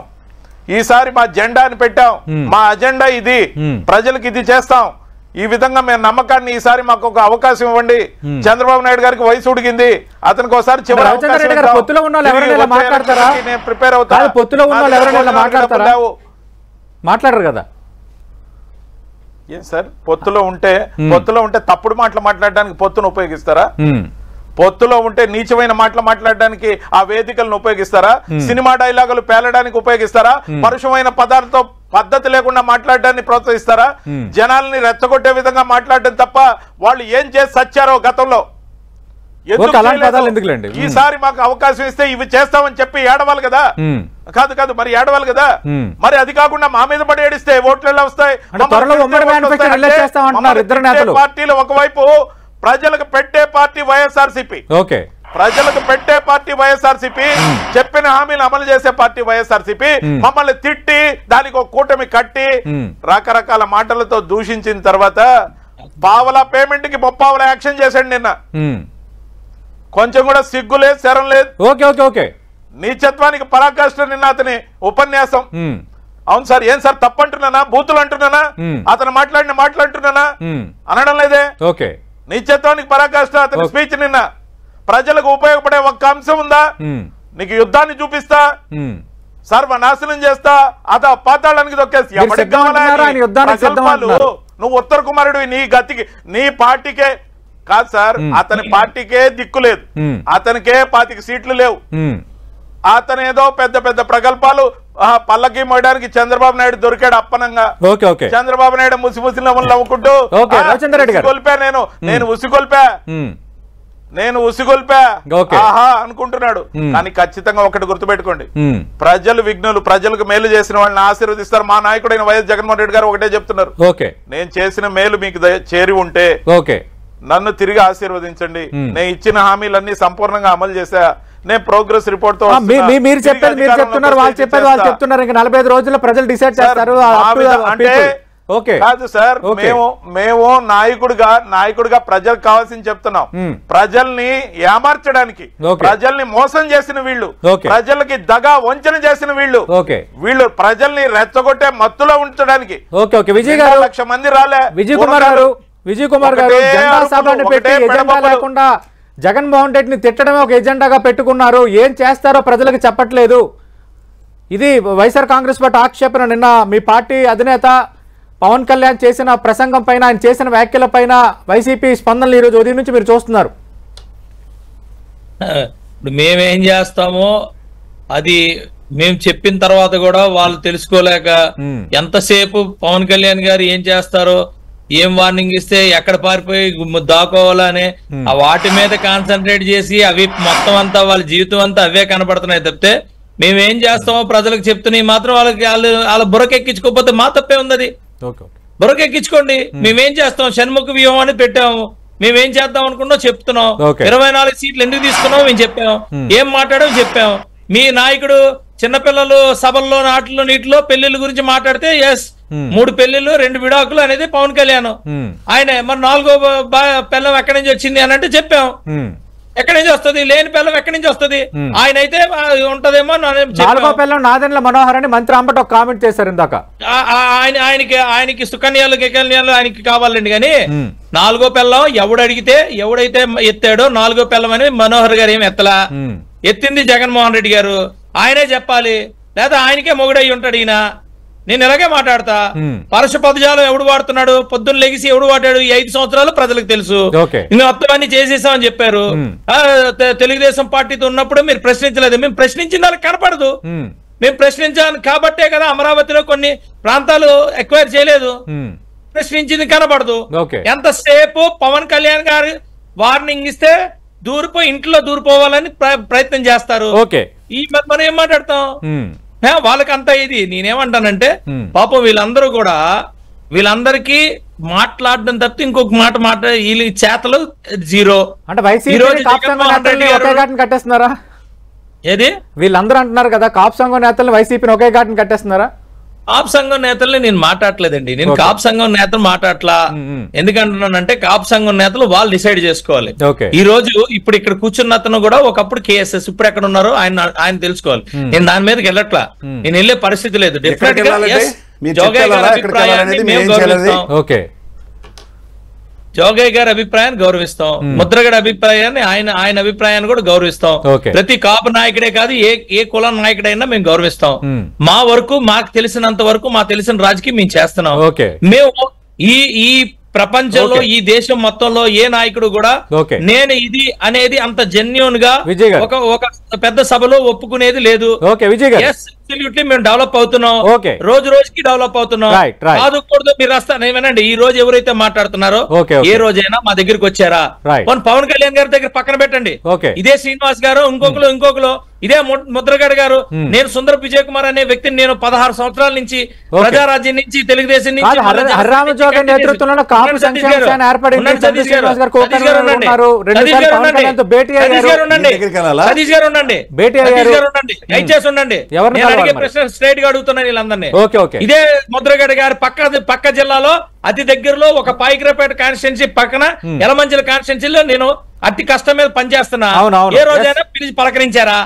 ఈసారి మా జెండాని పెట్టాం, మా అజెండా ఇది, ప్రజలకు ఇది చేస్తాం, ఈ విధంగా మేము నమ్మకాన్ని ఈసారి మాకు ఒక అవకాశం ఇవ్వండి. చంద్రబాబు నాయుడు గారికి వయసు ఉడిగింది, అతనికి ఒకసారి ప్రిపేర్ అవుతా. మాట్లాడరు కదా ఏం సార్, పొత్తులో ఉంటే తప్పుడు మాటలు మాట్లాడడానికి పొత్తును ఉపయోగిస్తారా? పొత్తులో ఉంటే నీచమైన మాటలు మాట్లాడడానికి ఆ వేదికలను ఉపయోగిస్తారా? సినిమా డైలాగులు పేలడానికి ఉపయోగిస్తారా? పరుషమైన పదాలతో పద్ధతి లేకుండా మాట్లాడడాన్ని ప్రోత్సహిస్తారా? జనాల్ని రెచ్చగొట్టే విధంగా మాట్లాడడం తప్ప వాళ్ళు ఏం చేసి సచ్చారో గతంలో ఈసారి మాకు అవకాశం ఇస్తే ఇవి చేస్తామని చెప్పి ఏడవాలి కదా. కాదు మరి ఏడవాలి కదా. మరి అది కాకుండా మా మీద పడి ఏడిస్తే ఓట్లు ఎలా వస్తాయి? పార్టీలు ఒకవైపు ప్రజలకు పెట్టే పార్టీ వైఎస్ఆర్సీపీ, ప్రజలకు పెట్టే పార్టీ వైఎస్ఆర్సీపీ, చెప్పిన హామీలు అమలు చేసే పార్టీ వైఎస్ఆర్సీపీ, మమ్మల్ని తిట్టి దానికి ఒక కూటమి కట్టి రకరకాల మాటలతో దూషించిన తర్వాత పావలా పేమెంట్ కి 30 యాక్షన్ చేశాడు నిన్న. కొంచెం కూడా సిగ్గు లేదు, శరం లేదు. నీచత్వానికి పరాకాష్ట నిన్న అతని ఉపన్యాసం. అవును సార్, ఏం సార్ తప్పంటున్నానా? బూతులు అంటున్నానా? అతను మాట్లాడిన మాటలు అంటున్నానా? అనడం లేదే. నీచత్వానికి పరాకాష్ట అతని స్పీచ్ నిన్న. ప్రజలకు ఉపయోగపడే ఒక్క అంశం ఉందా? నీకు యుద్ధాన్ని చూపిస్తా, సర్వనాశనం చేస్తా, పాతాళానికి దొక్కేసి నువ్వు ఉత్తర కుమారుడు, నీ గతికి నీ పార్టీకే కాదు సార్, అతని పార్టీకే దిక్కు లేదు, అతనికే 25 సీట్లు లేవు. అతను ఏదో పెద్ద పెద్ద ప్రగల్భాలు పల్లకి మోయడానికి చంద్రబాబు నాయుడు దొరికాడు అప్పనంగా. చంద్రబాబు నాయుడు ముసి నవ్వుకుంటూ ఉసిగొల్పా, నేను ఉసిగొల్పా ఆహా అనుకుంటున్నాడు. కానీ ఖచ్చితంగా ఒకటి గుర్తుపెట్టుకోండి, ప్రజలు విఘ్నులు, ప్రజలకు మేలు చేసిన వాళ్ళని ఆశీర్వదిస్తారు. మా నాయకుడైన వైఎస్ జగన్మోహన్ రెడ్డి గారు ఒకటే చెప్తున్నారు, నేను చేసిన మేలు మీకు చేరి ఉంటే నన్ను తిరిగి ఆశీర్వదించండి. నేను ఇచ్చిన హామీలన్నీ సంపూర్ణంగా అమలు చేశా. నేను ప్రోగ్రెస్ రిపోర్ట్ తో మీరు చెప్పేది మీరు చెప్తున్నారు, వాళ్ళు చెప్పేది వాళ్ళు చెప్తున్నారు. ఇంకా 45 రోజుల్లో ప్రజలు డిసైడ్ చేస్తారు. అంటే కాదు సార్, మేము నాయకుడిగా ప్రజలకు కావాల్సింది చెప్తున్నాం. ప్రజల్ని ఏమార్చడానికి, ప్రజల్ని మోసం చేసిన వీళ్ళు, ప్రజలకి దగా వంచన చేసిన వీళ్ళు ప్రజల్ని రెచ్చగొట్టే మత్తులో ఉంచడానికి. విజయ్ గారు 1,00,000 మంది రాలే. విజయ్ కుమార్ గారు జెండా సభను పెట్టి ఎజెండా లేకుండా జగన్మోహన్ రెడ్డిని తిట్టడమే ఒక ఎజెండాగా పెట్టుకున్నారు. ఏం చేస్తారో ప్రజలకు చెప్పట్లేదు. ఇది వైఎస్ఆర్ కాంగ్రెస్ పార్టీ ఆక్షేపణ. నిన్న మీ పార్టీ అధినేత పవన్ కళ్యాణ్ చేసిన ప్రసంగం పైన, ఆయన చేసిన వ్యాఖ్యల పైన వైసీపీ స్పందనలు ఈరోజు ఉదయం నుంచి మీరు చూస్తున్నారు. ఇప్పుడు మేమేం చేస్తామో అది మేము చెప్పిన తర్వాత కూడా వాళ్ళు తెలుసుకోలేక ఎంతసేపు పవన్ కళ్యాణ్ గారు ఏం చేస్తారో, ఏం వార్నింగ్ ఇస్తే ఎక్కడ పారిపోయి దాకోవాలని ఆ వాటి మీద కాన్సన్ట్రేట్ చేసి అవి మొత్తం అంతా వాళ్ళ జీవితం అంతా అవే కనబడుతున్నాయి తప్పితే మేమేం చేస్తామో ప్రజలకు చెప్తున్నాయి మాత్రం వాళ్ళ బుర్రకెక్కించుకోకపోతే మా తప్పే ఉంది. అది బుర్రకెక్కించుకోండి. మేమేం చేస్తాం, షణ్ముఖ వ్యూహం అని పెట్టాము, మేమేం చేద్దాం అనుకున్నాం చెప్తున్నాం. 24 సీట్లు ఎందుకు తీసుకున్నాం మేము చెప్పాం, ఏం మాట్లాడాం చెప్పాం. మీ నాయకుడు చిన్నపిల్లలు సభల్లో నాటిలో నీటిలో పెళ్లిళ్ళ గురించి మాట్లాడితే 3 పెళ్లిళ్ళు 2 విడాకులు అనేది పవన్ కళ్యాణ్. ఆయన మరి 4వ పిల్లం ఎక్కడి నుంచి వచ్చింది అని అంటే చెప్పాం. ఎక్కడి నుంచి వస్తుంది, లేని పిల్లం ఎక్కడి నుంచి వస్తుంది, ఆయన అయితే ఉంటదేమో. 4వ పిల్లం నాదెండ్ల మనోహర్ అని మంత్రి అంబటి ఒక కామెంట్ చేశారు ఇందాక. ఆయనకి సుకన్యాలు గికన్యాలు ఆయనకి కావాలండి. కానీ 4వ పిల్లం ఎవడైతే ఎత్తాడో 4వ పిల్లం అని మనోహర్ గారు ఏమి ఎత్తలా. ఎత్తింది జగన్మోహన్ రెడ్డి గారు. ఆయనే చెప్పాలి, లేదా ఆయనకే మొగుడై ఉంటాడు ఈయన. నేను ఇలాగే మాట్లాడతా. పరుష పదజాలం ఎవడు వాడుతున్నాడు, పొద్దున్న లెగిసి ఎవడు వాడాడు, ఈ 5 సంవత్సరాలు ప్రజలకు తెలుసు. ఇంకా మొత్తం అన్ని చేసేసామని చెప్పారు. తెలుగుదేశం పార్టీతో ఉన్నప్పుడు మీరు ప్రశ్నించలేదు. మేము ప్రశ్నించిన దానికి కనపడదు. మేము ప్రశ్నించాను కాబట్టే కదా అమరావతిలో కొన్ని ప్రాంతాలు ఎక్వైర్ చేయలేదు. ప్రశ్నించింది కనపడదు. ఎంతసేపు పవన్ కళ్యాణ్ గారు వార్నింగ్ ఇస్తే ఇంట్లో దూరిపోవాలని ప్రయత్నం చేస్తారు. ఈ మనం ఏం మాట్లాడతాం, వాళ్ళకంతా ఇది. నేనేమంటానంటే పాపం వీళ్ళందరికీ మాట్లాడడం తప్పితే ఇంకొక మాట వీళ్ళ చేతలు జీరో. అంటే వైసీపీ కాపు సంఘం నేతల్ని ఒకే ఘాటుని కట్టేస్తున్నారా? ఏది వీళ్ళందరూ అంటున్నారు కదా కాపు సంఘం నేతల్ని వైసీపీని ఒకే ఘాటుని కట్టేస్తున్నారా? కాపు సంఘం నేతల్ని నేను మాట్లాడలేదండి. నేను కాపు సంఘం నేతలు మాట్లాడలా. ఎందుకంటున్నానంటే కాపు సంఘం నేతలు వాళ్ళు డిసైడ్ చేసుకోవాలి. ఈ రోజు ఇప్పుడు ఇక్కడ కూర్చున్న అతను కూడా ఒకప్పుడు కేఎస్ఎస్, ఇప్పుడు ఎక్కడ ఉన్నారో ఆయన తెలుసుకోవాలి. నేను దాని మీదకి వెళ్ళట్లా, నేను వెళ్ళే పరిస్థితి లేదు. డెఫినెట్ గా జోగయ్య గారి అభిప్రాయాన్ని మేము గౌరవిస్తాం. జోగయ్య గారి అభిప్రాయాన్ని గౌరవిస్తాం, ముద్రగడ అభిప్రాయాన్ని ఆయన అభిప్రాయాన్ని కూడా గౌరవిస్తాం. ప్రతి కాపు నాయకుడే కాదు, ఏ కుల నాయకుడైనా మేము గౌరవిస్తాం. మా వరకు మాకు తెలిసినంత వరకు మా తెలిసిన రాజకీయం మేము చేస్తున్నాం. మేము ఈ ప్రపంచంలో ఈ దేశం మొత్తంలో ఏ నాయకుడు కూడా నేను ఇది అనేది అంత జెన్యూన్ గా ఒక పెద్ద సభలో ఒప్పుకునేది లేదు. మేము డెవలప్ అవుతున్నాం, రోజు రోజుకి డెవలప్ అవుతున్నాం. కాదుకూడదు మీరు రాస్తానేమేనండి. ఈ రోజు ఎవరైతే మాట్లాడుతున్నారో ఏ రోజైనా మా దగ్గరికి వచ్చారా? పవన్ కళ్యాణ్ గారి దగ్గర పక్కన పెట్టండి, ఇదే శ్రీనివాస్ గారు ఇంకొకరు ఇదే ముద్రగడ గారు, నేను సుందర విజయ్ కుమార్ అనే వ్యక్తిని నేను 16 సంవత్సరాల నుంచి ప్రజారాజ్యం నుంచి తెలుగుదేశం నుంచి దయచేసి ఉండండి. స్ట్రైట్ గా అడుగుతున్నాను వీళ్ళందరినీ. ఇదే ముద్రగడ గారు పక్క జిల్లాలో అతి దగ్గరలో ఒక పాయిగ్రపేట కాన్స్టిట్యున్సీ పక్కన యలమంచిల కాన్స్టిట్యున్సీలో నేను అతి కష్టం మీద పనిచేస్తున్నా. ఏ రోజైనా పిలిచి పలకరించారా?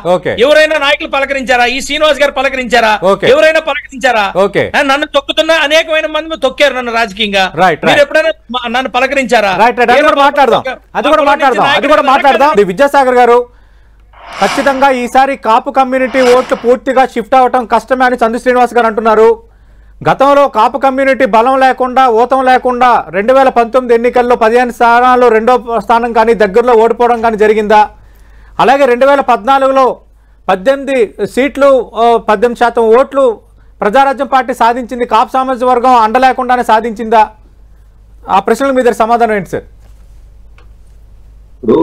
ఎవరైనా నాయకులు పలకరించారా? ఈ శ్రీనివాస్ గారు పలకరించారా? ఎవరైనా పలకరించారా? నన్ను తొక్కుతున్నా అనేకమైన మంది తొక్కారు నన్ను రాజకీయంగా. మీరు ఎప్పుడైనా నన్ను పలకరించారా? విద్యాసాగర్ గారు, ఖచ్చితంగా ఈసారి కాపు కమ్యూనిటీ ఓట్లు పూర్తిగా షిఫ్ట్ అవటం కష్టమే అని చంద్ర శ్రీనివాస్ గారు అంటున్నారు. గతంలో కాపు కమ్యూనిటీ బలం లేకుండా, ఊతం లేకుండా 2019 ఎన్నికల్లో 15 స్థానాల్లో 2వ స్థానం కానీ దగ్గరలో ఓడిపోవడం కానీ జరిగిందా? అలాగే 2014లో 18 సీట్లు 18% ఓట్లు ప్రజారాజ్యం పార్టీ సాధించింది. కాపు సామాజిక వర్గం అండ లేకుండానే సాధించిందా? ఆ ప్రశ్నల మీద సమాధానం ఏంటి సార్? ఇప్పుడు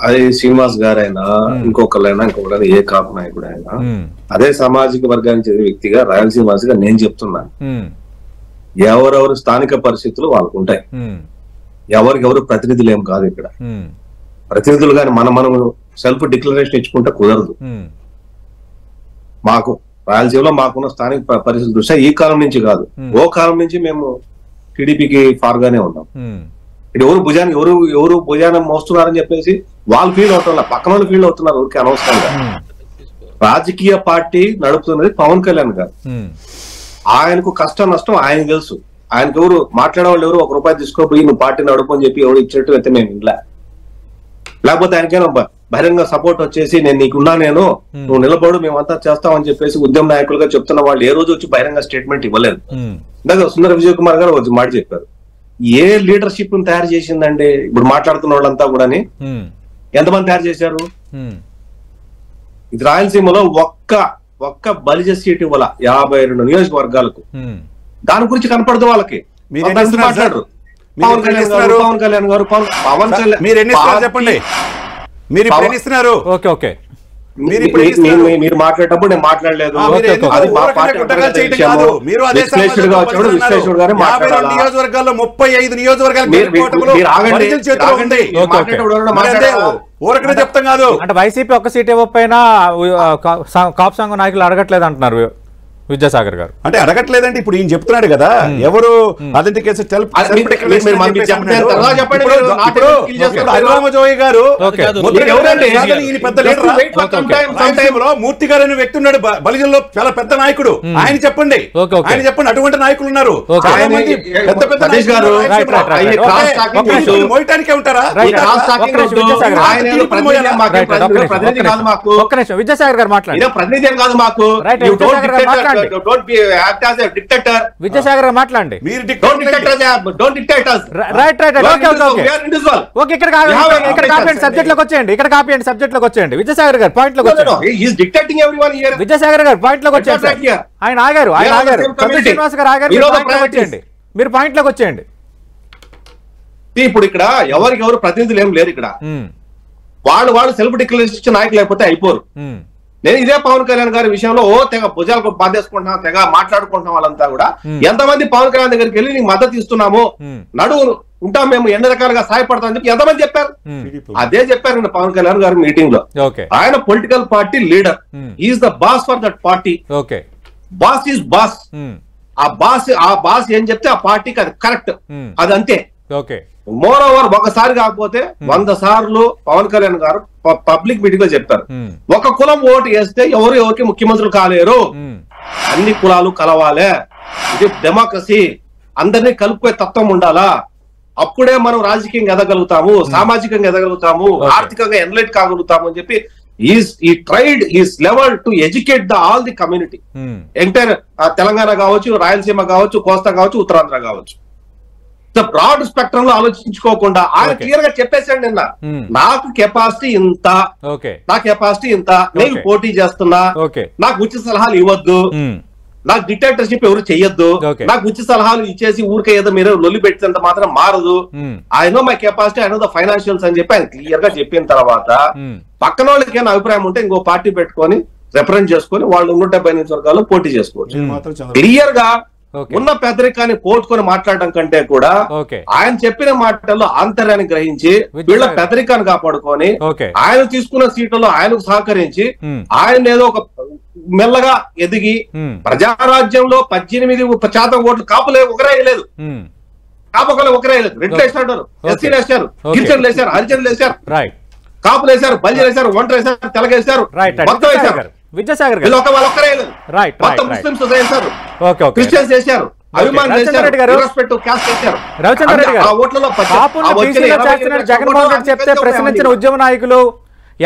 అది శ్రీనివాస్ గారైనా ఇంకొకరైనా ఏ కాపు నాయకుడు అయినా అదే సామాజిక వర్గానికి చెందిన వ్యక్తిగా రాయలసీమగా నేను చెప్తున్నాను, ఎవరెవరు స్థానిక పరిస్థితులు వాళ్ళకు ఉంటాయి. ఎవరికెవరు ప్రతినిధులు ఏం కాదు ఇక్కడ. ప్రతినిధులు కానీ మనం సెల్ఫ్ డిక్లరేషన్ ఇచ్చుకుంటే కుదరదు. మాకు రాయలసీమలో మాకున్న స్థానిక పరిస్థితుల దృష్ట్యా ఈ కాలం నుంచి కాదు, ఓ కాలం నుంచి మేము టీడీపీకి ఫార్ గానే ఉన్నాం. ఇది ఎవరు భుజాన్ని మోస్తున్నారని చెప్పేసి వాళ్ళు ఫీల్ అవుతున్నారు, పక్కన వాళ్ళు ఫీల్ అవుతున్నారు. ఊరికి అనవసరంగా రాజకీయ పార్టీ నడుపుతున్నది పవన్ కళ్యాణ్ గారు. ఆయనకు కష్టం నష్టం ఆయన తెలుసు. ఆయనకు ఎవరు మాట్లాడే వాళ్ళు ఎవరు ₹1 తీసుకోపోయి నువ్వు పార్టీ నడుపు అని చెప్పి ఎవరు ఇచ్చినట్టు అయితే మేము ఇంట్లో, లేకపోతే ఆయనకైనా బహిరంగ సపోర్ట్ వచ్చేసి నువ్వు నిలబడు మేమంతా చేస్తామని చెప్పేసి ఉద్యమ నాయకులుగా చెప్తున్న వాళ్ళు ఏ రోజు వచ్చి బహిరంగ స్టేట్మెంట్ ఇవ్వలేదు. ఇందాక సుందర విజయ్ కుమార్ గారు వచ్చి మాట చెప్పారు. ఏ లీడర్షిప్ తయారు చేసిందండి ఇప్పుడు మాట్లాడుతున్న వాళ్ళంతా కూడా? ఎంతమంది తయారు చేశారు? ఇది రాయలసీమలో ఒక్క బలిజ సీట్ ఇవ్వాల 52 నియోజకవర్గాలకు. దాని గురించి కనపడదు వాళ్ళకి. మాట్లాడరు. పవన్ కళ్యాణ్ గారు చెప్పండి మీరు మాట్లాడేటప్పుడు నేను మాట్లాడలేదు. నియోజకవర్గాల్లో 35 నియోజకవర్గాలు ఊరకనే చెప్తాం కాదు. అంటే వైసీపీ ఒక్క సీట్ ఇవ్వకపోయినా కాపు సంఘం నాయకులు అడగట్లేదు అంటున్నారు విద్యాసాగర్ గారు. అంటే అడగట్లేదండి, ఇప్పుడు ఈయన చెప్తున్నాడు కదా ఎవరు అథెంటికేషన్ హరిరామజోయి గారు మూర్తి గారు అనే వ్యక్తి ఉన్నాడు బలిజంలో, చాలా పెద్ద నాయకుడు. ఆయన చెప్పండి అటువంటి నాయకులు ఉన్నారు చాలా మంది పెద్ద పెద్ద మోయటానికే ఉంటారా? విద్యాసాగర్ గారు మాట్లాడండి. విద్యాసాగర్ గారు మాట్లాడండి. సబ్జెక్ట్ లోకి వచ్చేయండి. విద్యాసాగర్ గారు పాయింట్ లోకి వచ్చేయండి. విద్యాసాగర్ గారు పాయింట్ లోకి వచ్చేయండి. ఆయన ఆగారు. శ్రీనివాస్ గారు ఆగారు. మీరు పాయింట్ లోకి వచ్చేయండి. ఇప్పుడు ఇక్కడ ఎవరు ప్రతినిధులు ఏం లేరు. ఇక్కడ వాళ్ళు సెల్ఫ్ డిక్లరేషన్ నాయకులు అయిపోతే అయిపోరు. నేను ఇదే పవన్ కళ్యాణ్ గారి విషయంలో తెగ భుజాలకు బాధేసుకుంటున్నాం, తెగ మాట్లాడుకుంటున్నాం. వాళ్ళంతా కూడా ఎంతమంది పవన్ కళ్యాణ్ దగ్గరికి వెళ్ళి నీకు మద్దతు ఇస్తున్నాము, నడువు ఉంటాం, మేము ఎన్ని రకాలుగా సహాయపడతామని చెప్పి ఎంతమంది చెప్పారు? అదే చెప్పారు పవన్ కళ్యాణ్ గారి మీటింగ్ లో. ఆయన political party leader, is the boss for that party. Boss is boss. ఆ బాస్ ఏం చెప్తే ఆ పార్టీకి అది కరెక్ట్, అది అంతే. మోర్ ఓవర్ ఒకసారి కాకపోతే 100 సార్లు పవన్ కళ్యాణ్ గారు పబ్లిక్ మీటింగ్ లో చెప్పారు, ఒక కులం ఓటు వేస్తే ఎవరికి ముఖ్యమంత్రులు కాలేరు, అన్ని కులాలు కలవాలే, ఇది డెమోక్రసీ, అందరినీ కలుపుకునే తత్వం ఉండాలా, అప్పుడే మనం రాజకీయంగా ఎదగలుగుతాము, సామాజికంగా ఎదగలుగుతాము, ఆర్థికంగా ఎన్లైట్ కాగలుగుతాము అని చెప్పి he tried his level to educate all the community, entire Telangana కావచ్చు, రాయలసీమ కావచ్చు, కోస్తా కావచ్చు, ఉత్తరాంధ్ర కావచ్చు, బ్రాడ్ స్పెక్ట్రమ్ లో ఆలోచించుకోకుండా ఆయన క్లియర్ గా చెప్పేసాడు నిన్న, నాకు కెపాసిటీ ఇంత, నా కెపాసిటీ ఇంత, నేను పోటీ చేస్తున్నా, నాకు ఉచిత సలహాలు ఇవ్వద్దు, నాకు డిక్టేటర్షిప్ ఎవరు చెయ్యొద్దు, నాకు ఉచిత సలహాలు ఇచ్చేసి ఊరికే ఏదో మీరు లొల్లి పెట్టినంత మాత్రం మారదు, I know my capacity, I know the financials అని చెప్పి ఆయన క్లియర్ గా చెప్పిన తర్వాత పక్కన వాళ్ళకి ఏమైనా అభిప్రాయం ఉంటే ఇంకో పార్టీ పెట్టుకొని రిప్రజెంట్ చేసుకొని వాళ్ళు 170 నియోజకవర్గాల్లో పోటీ చేసుకోవచ్చు. క్లియర్ గా ఉన్న పెద్దరికాన్ని పోటుకొని మాట్లాడడం కంటే కూడా ఆయన చెప్పిన మాటల్లో ఆంతర్యాన్ని గ్రహించి వీళ్ళ పెద్దరికాన్ని కాపాడుకొని ఆయన తీసుకున్న సీట్లలో ఆయనకు సహకరించి ఆయన ఏదో ఒక మెల్లగా ఎదిగి ప్రజారాజ్యంలో 18% ఓట్లు కాపులే ఒకరే లేదు, కాపకలు ఒకరే లేదు, రెడ్లు వేసాడు, ఎస్సీలు వేశారు, గిరిజనులు వేశారు, హరిజనులు వేశారు, కాపులు వేశారు, బల్జీలు వేశారు, ఒంటరి వేశారు, తెలగేశారు, మొత్తం వేశారు. విద్యాసాగర్ గారు మొత్తం ముస్లింస్ వేశారు, క్రిస్టియన్స్ వేశారు, జగన్మోహన్ రెడ్డి చెప్తే ప్రశ్నించిన ఉద్యమ నాయకులు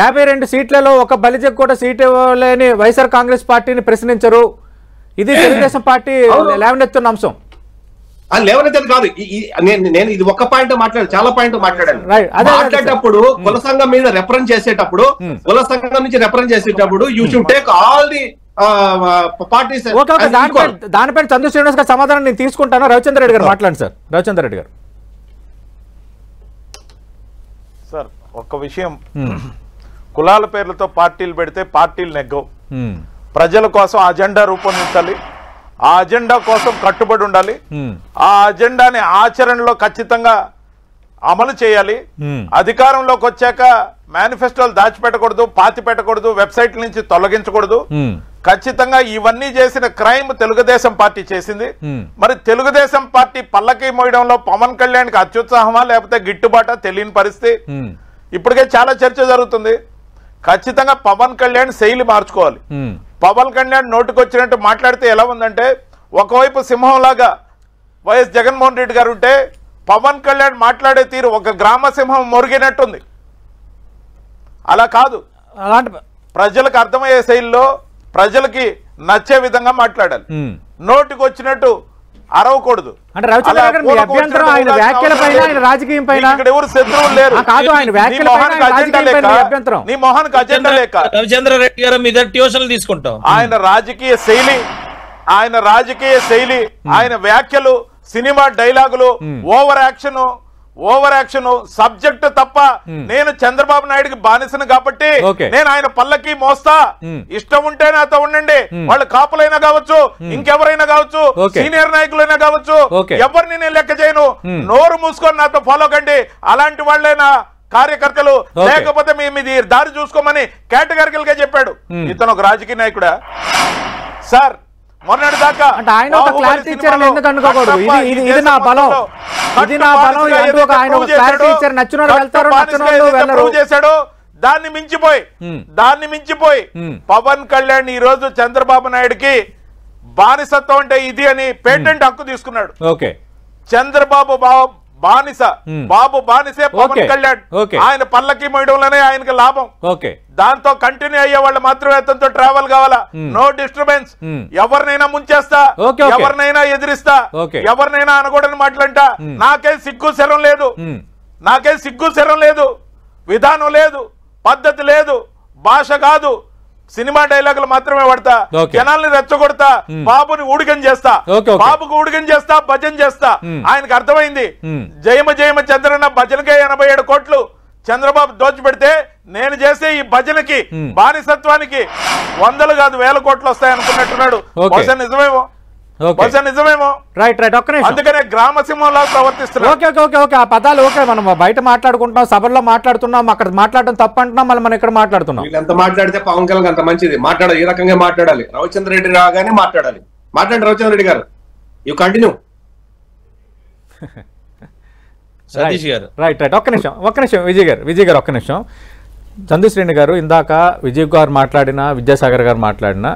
52 సీట్లలో ఒక బలిజకు కూడా సీట్ ఇవ్వలేని వైఎస్ఆర్ కాంగ్రెస్ పార్టీని ప్రశ్నించరు. ఇది తెలుగుదేశం పార్టీ లేవనెత్తున్న అంశం. లేవనెత్తది కాదు, నేను ఇది ఒక్క పాయింట్ మాట్లాడాను, చాలా పాయింట్ మాట్లాడాను. మాట్లాడేటప్పుడు కుల సంఘం మీద రెఫరెన్స్ చేసేటప్పుడు, కుల సంఘం నుంచి రెఫరెన్స్ చేసేటప్పుడు you should take all the parties. దానిపైన చంద్ర శ్రీనివాస్ గారు సమాధానం నేను తీసుకుంటాను. రవిచంద్ర రెడ్డి గారు మాట్లాడండి సార్. రవిచంద్ర రెడ్డి గారు సార్, ఒక్క విషయం, కులాల పేర్లతో పార్టీలు పెడితే పార్టీలు నెగ్గవు. ప్రజల కోసం అజెండా రూపొందించాలి, ఆ అజెండా కోసం కట్టుబడి ఉండాలి, ఆ అజెండాని ఆచరణలో ఖచ్చితంగా అమలు చేయాలి. అధికారంలోకి వచ్చాక మేనిఫెస్టోలు దాచిపెట్టకూడదు, పాతి పెట్టకూడదు, వెబ్సైట్ల నుంచి తొలగించకూడదు. ఖచ్చితంగా ఇవన్నీ చేసిన క్రైమ్ తెలుగుదేశం పార్టీ చేసింది. మరి తెలుగుదేశం పార్టీ పల్లకి మోయడంలో పవన్ కళ్యాణ్కి అత్యుత్సాహమా లేకపోతే గిట్టుబాటా తెలియని పరిస్థితి. ఇప్పటికే చాలా చర్చ జరుగుతుంది. ఖచ్చితంగా పవన్ కళ్యాణ్ శైలి మార్చుకోవాలి. పవన్ కళ్యాణ్ నోటికొచ్చినట్టు మాట్లాడితే ఎలా ఉందంటే, ఒకవైపు సింహంలాగా వైఎస్ జగన్మోహన్ రెడ్డి గారు ఉంటే పవన్ కళ్యాణ్ మాట్లాడే తీరు ఒక గ్రామ సింహం మొరిగినట్టుంది. అలా కాదు, ప్రజలకు అర్థమయ్యే శైలిలో ప్రజలకి నచ్చే విధంగా మాట్లాడాలి. నోటికి వచ్చినట్టు అరవకూడదు. అంటే రవిచంద్ర గారు మీ అభ్యంతరం ఆయన వ్యాఖ్యల పైన, ఆయన రాజకీయం పైన? ఇక్కడ ఎవరు శత్రువులు లేరు. కాదు, ఆయన వ్యాఖ్యల పైన అభ్యంతరం. నీ మొహానికి అజెండా లేక రవిచంద్ర రెడ్డి గారు మీద ట్యూషన్లు తీసుకుంటాం. ఆయన రాజకీయ శైలి, ఆయన వ్యాఖ్యలు, సినిమా డైలాగులు, ఓవర్ యాక్షన్ సబ్జెక్ట్ తప్ప. నేను చంద్రబాబు నాయుడుకి బానిసను కాబట్టి నేను ఆయన పల్లకి మోస్తా, ఇష్టం ఉంటే నాతో ఉండండి, వాళ్ళు కాపులైనా కావచ్చు, ఇంకెవరైనా కావచ్చు, సీనియర్ నాయకులైనా కావచ్చు, ఎవరిని నేను లెక్క చేయను, నోరు మూసుకొని నాతో ఫాలో కండి, అలాంటి వాళ్ళైనా కార్యకర్తలు, లేకపోతే మీ దారి చూసుకోమని కేటగిరికల్ గా చెప్పాడు. ఇతను ఒక రాజకీయ నాయకుడా సార్? మొన్నటి దాకా ఆయన ఒక క్లారిటీ ఇచ్చారని ఎందుకు అనుకోకూడదు? ఇది నా బలం, ఇది నా బలం. ఆయన ఒక క్లారిటీ ఇచ్చారు, నచ్చిన వాళ్ళు వెళ్తారు, నచ్చిన వాళ్ళు వెళ్ళరు చేశాడు. దాన్ని మించిపోయి పవన్ కళ్యాణ్ ఈ రోజు చంద్రబాబు నాయుడుకి బానిసత్వం అంటే ఇది అని పేటెంట్ హక్కు తీసుకున్నాడు. చంద్రబాబు బాబు బానిసే పవన్ కళ్యాణ్. ఆయన పల్లకి మోయడంలోనే ఆయనకి లాభం. దాంతో కంటిన్యూ అయ్యే వాళ్ళు మాత్రమే అతనితో ట్రావెల్ కావాలా. No disturbance. ఎవరినైనా ముంచేస్తా, ఎవరినైనా ఎదిరిస్తా, ఎవరినైనా అనకూడని మాటలంటా. నాకే సిగ్గు శరం లేదు, విధానం లేదు, పద్ధతి లేదు, భాష కాదు, సినిమా డైలాగులు మాత్రమే పడతా, జనాల్ని రెచ్చగొడతా, బాబుని ఊడిగం చేస్తా, బాబుకు ఊడిగం చేస్తా, భజన చేస్తా. ఆయనకు అర్థమైంది, జయమ చంద్రన్న భజనకే 87 కోట్లు, చంద్రబాబు దోచిపెడితే నేను చేసే ఈ భజనకి బానిసత్వానికి 100 కాదు 1000 కోట్లు వస్తాయి అనుకున్నట్టున్నాడు. బహుశా నిజమేమో, బహుశా నిజమేమో. రైట్ రైట్, ఒక్క నిమిషం. అందుకనే గ్రామసింహంలా ప్రవర్తిస్తున్నారు. ఓకే ఓకే ఓకే, ఆ పదాలు ఓకే. మనం బయట మాట్లాడుకుంటున్నాం, సభల్లో మాట్లాడుతున్నాం, అక్కడ మాట్లాడడం తప్పు అంటున్నాం, మళ్ళీ మనం ఇక్కడ మాట్లాడుతున్నాం. వీళ్ళు ఎంత మాట్లాడితే పవన్ కళ్యాణ్ అంత మంచిది. మాట్లాడాలి, ఈ రకంగా మాట్లాడాలి. రవిచంద్ర రెడ్డి రాగానే మాట్లాడాలి. మాట్లాడండి రవిచంద్ర రెడ్డి గారు, యూ కంటిన్యూ. సతీష్ గారు రైట్ రైట్, ఒక్క నిమిషం విజయ్ గారు ఒక్క నిమిషం. చంద్రశ్రేణి గారు ఇందాక విజయ్ గారు మాట్లాడినా, విద్యాసాగర్ గారు మాట్లాడినా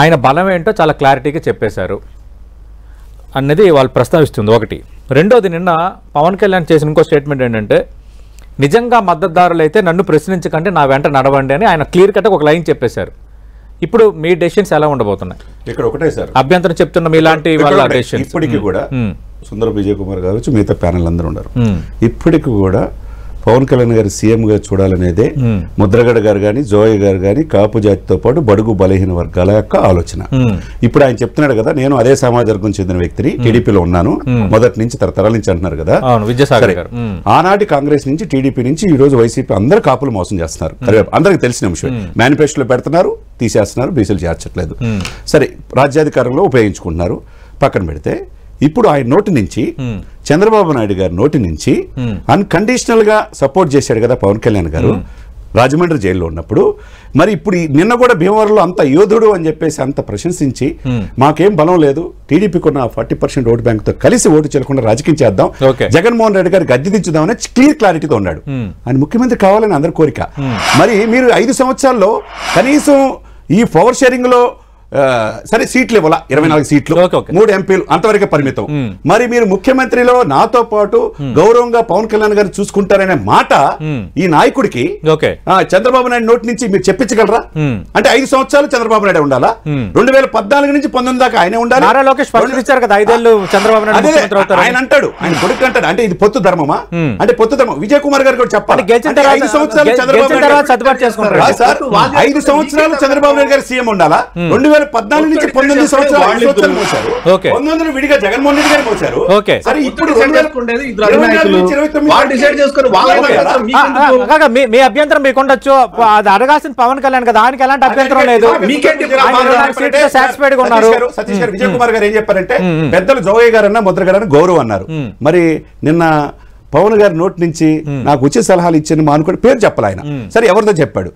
ఆయన బలం ఏంటో చాలా క్లారిటీగా చెప్పేశారు అన్నది వాళ్ళు ప్రస్తావిస్తుంది ఒకటి. రెండోది, నిన్న పవన్ కళ్యాణ్ చేసిన ఇంకో స్టేట్మెంట్ ఏంటంటే, నిజంగా మద్దతుదారులు అయితే నన్ను ప్రశ్నించకండి, నా వెంట నడవండి అని ఆయన క్లియర్ కట్గా ఒక లైన్ చెప్పేశారు. ఇప్పుడు మీ డెసిషన్స్ ఎలా ఉండబోతున్నాయి? ఇక్కడ ఒకటే సార్ అభ్యంతరం చెప్తున్న ఇలాంటి వాళ్ళ డెసిషన్స్. ఇప్పటికీ కూడా సుందర విజయ్ కుమార్ గారు మిగతా ప్యానల్ అందరూ ఉన్నారు. ఇప్పటికి కూడా పవన్ కళ్యాణ్ గారు సీఎం గా చూడాలనేదే ముద్రగడ గారు కానీ, జోయ్ గారు కానీ, కాపు జాతితో పాటు బడుగు బలహీన వర్గాల యొక్క ఆలోచన. ఇప్పుడు ఆయన చెప్తున్నాడు కదా, నేను అదే సమాజ వర్గం చెందిన వ్యక్తిని, టీడీపీలో ఉన్నాను మొదటి నుంచి, తరతరాల నుంచి అంటున్నారు కదా. విద్యాసాగర్ గారు ఆనాటి కాంగ్రెస్ నుంచి, టీడీపీ నుంచి ఈ రోజు వైసీపీ అందరూ కాపులు మోసం చేస్తున్నారు. అందరికి తెలిసిన అంశం. మేనిఫెస్టోలో పెడుతున్నారు, తీసేస్తున్నారు, బీసీలు చేర్చట్లేదు. సరే, రాజ్యాధికారంలో ఉపయోగించుకుంటున్నారు. పక్కన పెడితే ఇప్పుడు ఆయన నోటి నుంచి, చంద్రబాబు నాయుడు గారి నోటి నుంచి అన్కండిషనల్ గా సపోర్ట్ చేశాడు కదా పవన్ కళ్యాణ్ గారు రాజమండ్రి జైల్లో ఉన్నప్పుడు. మరి ఇప్పుడు నిన్న కూడా భీమవరంలో అంత యోధుడు అని చెప్పేసి అంత ప్రశంసించి, మాకేం బలం లేదు, టీడీపీకి ఉన్న 40% ఓటు బ్యాంక్ తో కలిసి ఓటు చెల్లకుండా రాజకీయం చేద్దాం, జగన్మోహన్ రెడ్డి గారికి గద్దె దించుదామని క్లారిటీతో ఉన్నాడు. ఆయన ముఖ్యమంత్రి కావాలని అందరి కోరిక. మరి మీరు 5 సంవత్సరాల్లో కనీసం ఈ పవర్ షేరింగ్ లో సరే సీట్లు ఇవ్వాల, 24 సీట్లు, 3 ఎంపీలు అంతవరకే పరిమితం. మరి మీరు ముఖ్యమంత్రిలో నాతో పాటు గౌరవంగా పవన్ కళ్యాణ్ గారు చూసుకుంటారనే మాట ఈ నాయకుడికి చంద్రబాబు నాయుడు నోటి నుంచి మీరు చెప్పించగలరా? అంటే 5 సంవత్సరాలు చంద్రబాబు నాయుడు ఉండాలా? 2014 నుంచి 19 దాకా ఆయనే ఉండాలి. ఆయన అంటాడు, ఆయన కొడుకు అంటాడు, అంటే ఇది పొత్తు ధర్మమా? అంటే పొత్తు ధర్మం. విజయ్ కుమార్ గారు కూడా చెప్పాలి. 5 సంవత్సరాలు చంద్రబాబు నాయుడు 5 సంవత్సరాలు చంద్రబాబు నాయుడు గారు సీఎం ఉండాలా? 2014 నుంచి 19 సంవత్సరాలు మోసారు. 19 విడిగా జగన్మోహన్ రెడ్డి గారు మోసారు. సరే, ఇప్పుడు మీ అభ్యంతరం మీకు ఉండొచ్చు, అది అడగాల్సిన పవన్ కళ్యాణ్ కదా, ఆయనకి ఎలాంటి అభ్యంతరం లేదు. సాటిస్ఫైడ్ గా ఉన్నారు. సతీష్ గారు, విజయ్ కుమార్ గారు ఏం చెప్పారంటే, పెద్దలు జోగయ్య గారు అన్న, ముద్ర గారు అని గౌరవం అన్నారు. మరి నిన్న పవన్ గారి నోటి నుంచి నాకు ఉచిత సలహాలు ఇచ్చిన మానుకోండి పేరు చెప్పాలి ఆయన. సరే, ఎవరితో చెప్పాడు?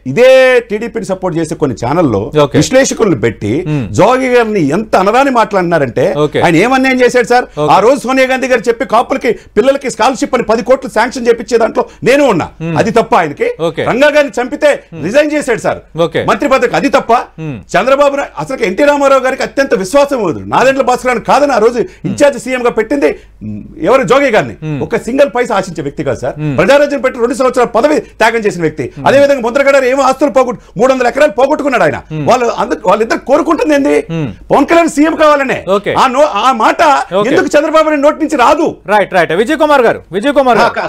ఇదే టీడీపీని సపోర్ట్ చేసే కొన్ని ఛానల్లో విశ్లేషకులను పెట్టి జోగి గారిని ఎంత అనరాని మాట్లాడినారంటే, ఆయన ఏమన్యాయం చేశాడు సార్? ఆ రోజు సోనియా గాంధీ గారు చెప్పి కాపులకి పిల్లలకి స్కాలర్షిప్ అని 10 కోట్లు శాంక్షన్ చేపించే దాంట్లో నేను ఉన్నా, అది తప్ప ఆయనకి? రంగా గారిని చంపితే రిజైన్ చేశాడు సార్ మంత్రి పదవికి, అది తప్ప? చంద్రబాబు అసలు ఎన్టీ రామారావు గారికి అత్యంత విశ్వాసం వదులు, నాదెండ్ల భాస్కర్ కాదని ఆ రోజు ఇన్ఛార్జ్ సీఎం గా పెట్టింది ఎవరు? జోగి గారిని. ఒక సింగిల్ పైసా ఆశించే వ్యక్తి కాదు సార్. ప్రజారాజ్యం పెట్టి 2 సంవత్సరాల పదవి త్యాగం చేసిన వ్యక్తి. అదే విధంగా ముద్రగడ ఏమో ఆస్తులు 300 ఎకరాలు పోగొట్టుకున్నాడు ఆయన. వాళ్ళిద్దరు కోరుకుంటుంది ఏంది? పవన్ కళ్యాణ్ సీఎం కావాలనే. ఆ మాట ఎందుకు చంద్రబాబు నాయుడు నోటి నుంచి రాదు? రైట్ రైట్, విజయ్ కుమార్ గారు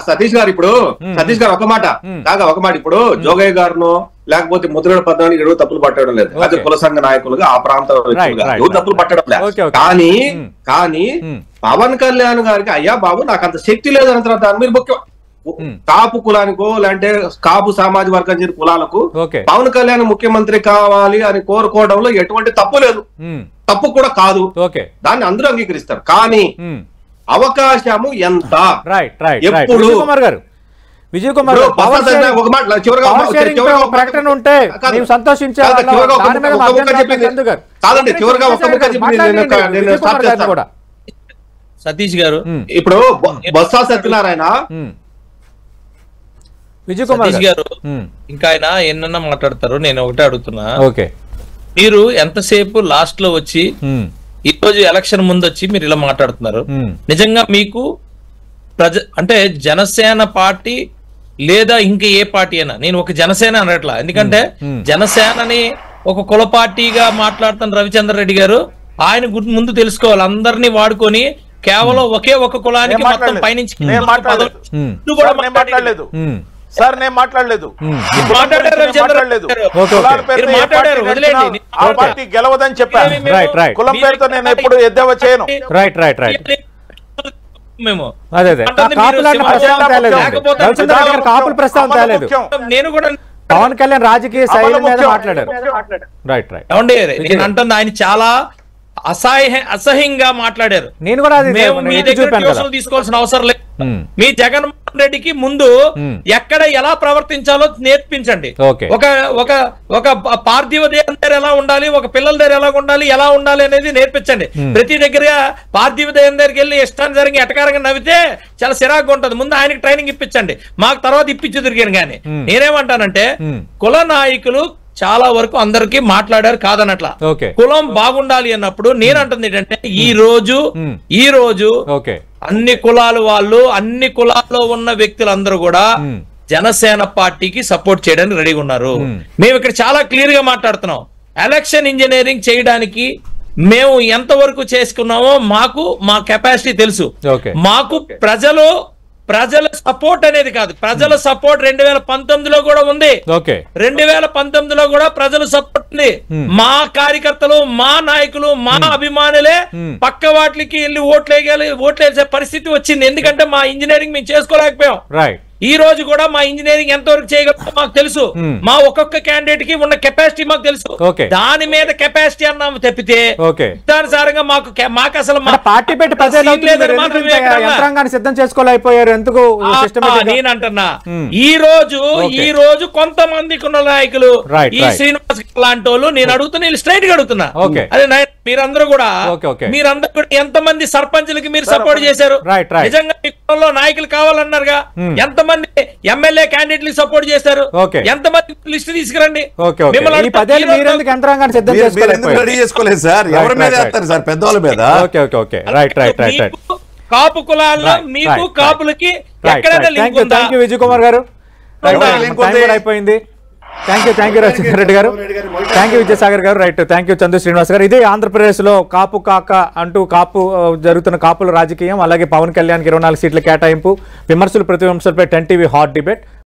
సతీష్ గారు ఇప్పుడు సతీష్ గారు ఒక మాట ఇప్పుడు జోగయ్య గారును లేకపోతే ముద్రగడ పద్నాలుగు ఎవరు తప్పులు పట్టడం లేదు. అది కుల సంఘ నాయకులుగా ఆ ప్రాంత ఎవరు తప్పులు పట్టడం లేదు. కానీ పవన్ కళ్యాణ్ గారికి, అయ్యా బాబు నాకు అంత శక్తి లేదన్న తర్వాత మీరు ముఖ్యం కాపు కులానికో లేదంటే కాపు సామాజిక వర్గం చెందిన కులాలకు పవన్ కళ్యాణ్ ముఖ్యమంత్రి కావాలి అని కోరుకోవడంలో ఎటువంటి తప్పు లేదు, తప్పు కూడా కాదు, దాన్ని అందరూ అంగీకరిస్తారు. కానీ అవకాశము ఎంత? ఎప్పుడు? విజయ్ కుమార్ ప్రకటన ఉంటే సతీష్ గారు, ఇప్పుడు బొత్స సత్యనారాయణ, విజయ్ కుమార్ గారు ఇంకా ఆయన ఎన్నన్నా మాట్లాడతారు. నేను ఒకటే అడుగుతున్నా, మీరు ఎంతసేపు లాస్ట్ లో వచ్చి ఈ రోజు ఎలక్షన్ ముందు వచ్చి మీరు ఇలా మాట్లాడుతున్నారు. నిజంగా మీకు అంటే జనసేన పార్టీ లేదా ఇంకా ఏ పార్టీ అయినా, నేను ఒక జనసేన అనట్లా, ఎందుకంటే జనసేనని ఒక కుల పార్టీగా మాట్లాడుతున్న రవిచంద్ర రెడ్డి గారు, ఆయన ముందు తెలుసుకోవాలి, అందరినీ వాడుకొని కేవలం ఒకే ఒక కులానికి మొత్తం పైనుంచి మాట్లాడలేదు సార్, నేను మాట్లాడలేదు. ఆ పార్టీ గెలవదని చెప్పాను. కులం పేరుతో నేను ఎప్పుడు ఎద్దేవా చేయను. మేము అదే అదే అంటుంది కాపులాంటి మీరు ప్రస్తావన తేలేదు లేకపోతే రవిచంద్ర రెడ్డి గారు కాపుల ప్రస్తావన అమలు తేలేదు. ముఖ్యం. నేను కూడా పవన్ కళ్యాణ్ రాజకీయ శైలి మీద ముఖ్యం. మాట్లాడారు. రైట్ రైట్ ఏమండి నేను అంటుంది ఆయన చాలా అసహ్యంగా మాట్లాడారు. నేను కూడా అది మేము మీ నేను దగ్గర చూపాను కదా. ట్యూషన్లు తీసుకోవాల్సిన అవసరం లేదు. Hmm. మీ జగన్మోహన్ రెడ్డికి ముందు ఎక్కడ ఎలా ప్రవర్తించాలో నేర్పించండి. Okay. ఒక ఒక ఒక పార్థివ దేహం దగ్గర ఎలా ఉండాలి, ఒక పిల్లల దగ్గర ఎలా ఉండాలి అనేది నేర్పించండి. ప్రతి దగ్గర పార్థివ దేహం దగ్గరికి వెళ్ళి ఇష్టాన్ని జరిగి ఎటకారంగా నవ్వితే చాలా సిరాగ్గా ఉంటది. ముందు ఆయనకి ట్రైనింగ్ ఇప్పించండి, మాకు తర్వాత ఇప్పించి తిరిగాను. కానీ నేనేమంటానంటే కుల నాయకులు చాలా వరకు అందరికి మాట్లాడారు కాదనట్లా. Okay. కులం బాగుండాలి అన్నప్పుడు నేనంటుంది ఏంటంటే ఈ రోజు ఓకే అన్ని కులాల వాళ్ళు, అన్ని కులాల్లో ఉన్న వ్యక్తులందరూ కూడా జనసేన పార్టీకి సపోర్ట్ చేయడానికి రెడీగా ఉన్నారు. మేము ఇక్కడ చాలా క్లియర్ గా మాట్లాడుతున్నాం. ఎలక్షన్ ఇంజనీరింగ్ చేయడానికి మేము ఎంత వరకు చేసుకున్నామో మా కెపాసిటీ తెలుసు. Okay. మాకు ప్రజల సపోర్ట్ అనేది కాదు, ప్రజల సపోర్ట్ 2019లో కూడా ఉంది. ఓకే 2019లో కూడా ప్రజల సపోర్ట్ ఉంది. మా కార్యకర్తలు, మా నాయకులు, మా అభిమానులే పక్క వాటికి వెళ్ళి ఓట్లేసే పరిస్థితి వచ్చింది. ఎందుకంటే మా ఇంజనీరింగ్ మేము చేసుకోలేకపోయాం. రైట్ ఈ రోజు కూడా మా ఇంజనీరింగ్ ఎంతవరకు చేయగలమో మాకు తెలుసు. మా ఒక్కొక్క క్యాండిడేట్ కి ఉన్న కెపాసిటీ మాకు తెలుసు. Okay. దాని మీద కెపాసిటీ అన్నాము తప్పితే ఓకే దానిసారంగా మాకు అసలు పార్టీ పెట్టి యంత్రాంగాన్ని సిద్ధం చేసుకోలేకపోయారు ఎందుకు? నేను అంటున్నా ఈ రోజు కొంతమందికి ఉన్న నాయకులు ఈ శ్రీనివాస్ లాంటి వాళ్ళు నేను అడుగుతున్నా, స్ట్రైట్ గా అడుగుతున్నా. అదే మీరందరూ కూడా ఎంతమంది సర్పంచులకి మీరు సపోర్ట్ చేశారు? నిజంగా మీ కులంలో నాయకులు కావాలన్నారుగా. ఎంతమంది ఎమ్మెల్యే క్యాండిడేట్లు సపోర్ట్ చేశారు? ఎంతమంది లిస్ట్ తీసుకురండి. కాపు కులాల్లో మీకు కాపులకి ఎక్కడైనా లింక్ ఉందా? విజయ్ కుమార్ గారు అయిపోయింది. థ్యాంక్ యూ రవిచంద్ర రెడ్డి గారు, థ్యాంక్ యూ విజయసాగర్ గారు, right thank you Chandu Srinivas గారు. ఇదే ఆంధ్రప్రదేశ్ లో కాపు కాక అంటూ జరుగుతున్న కాపుల రాజకీయం, అలాగే పవన్ కళ్యాణ్ 24 సీట్ల కేటాయింపు, విమర్శలు ప్రతి విమర్శలపై 10 టీవీ హాట్ డిబేట్.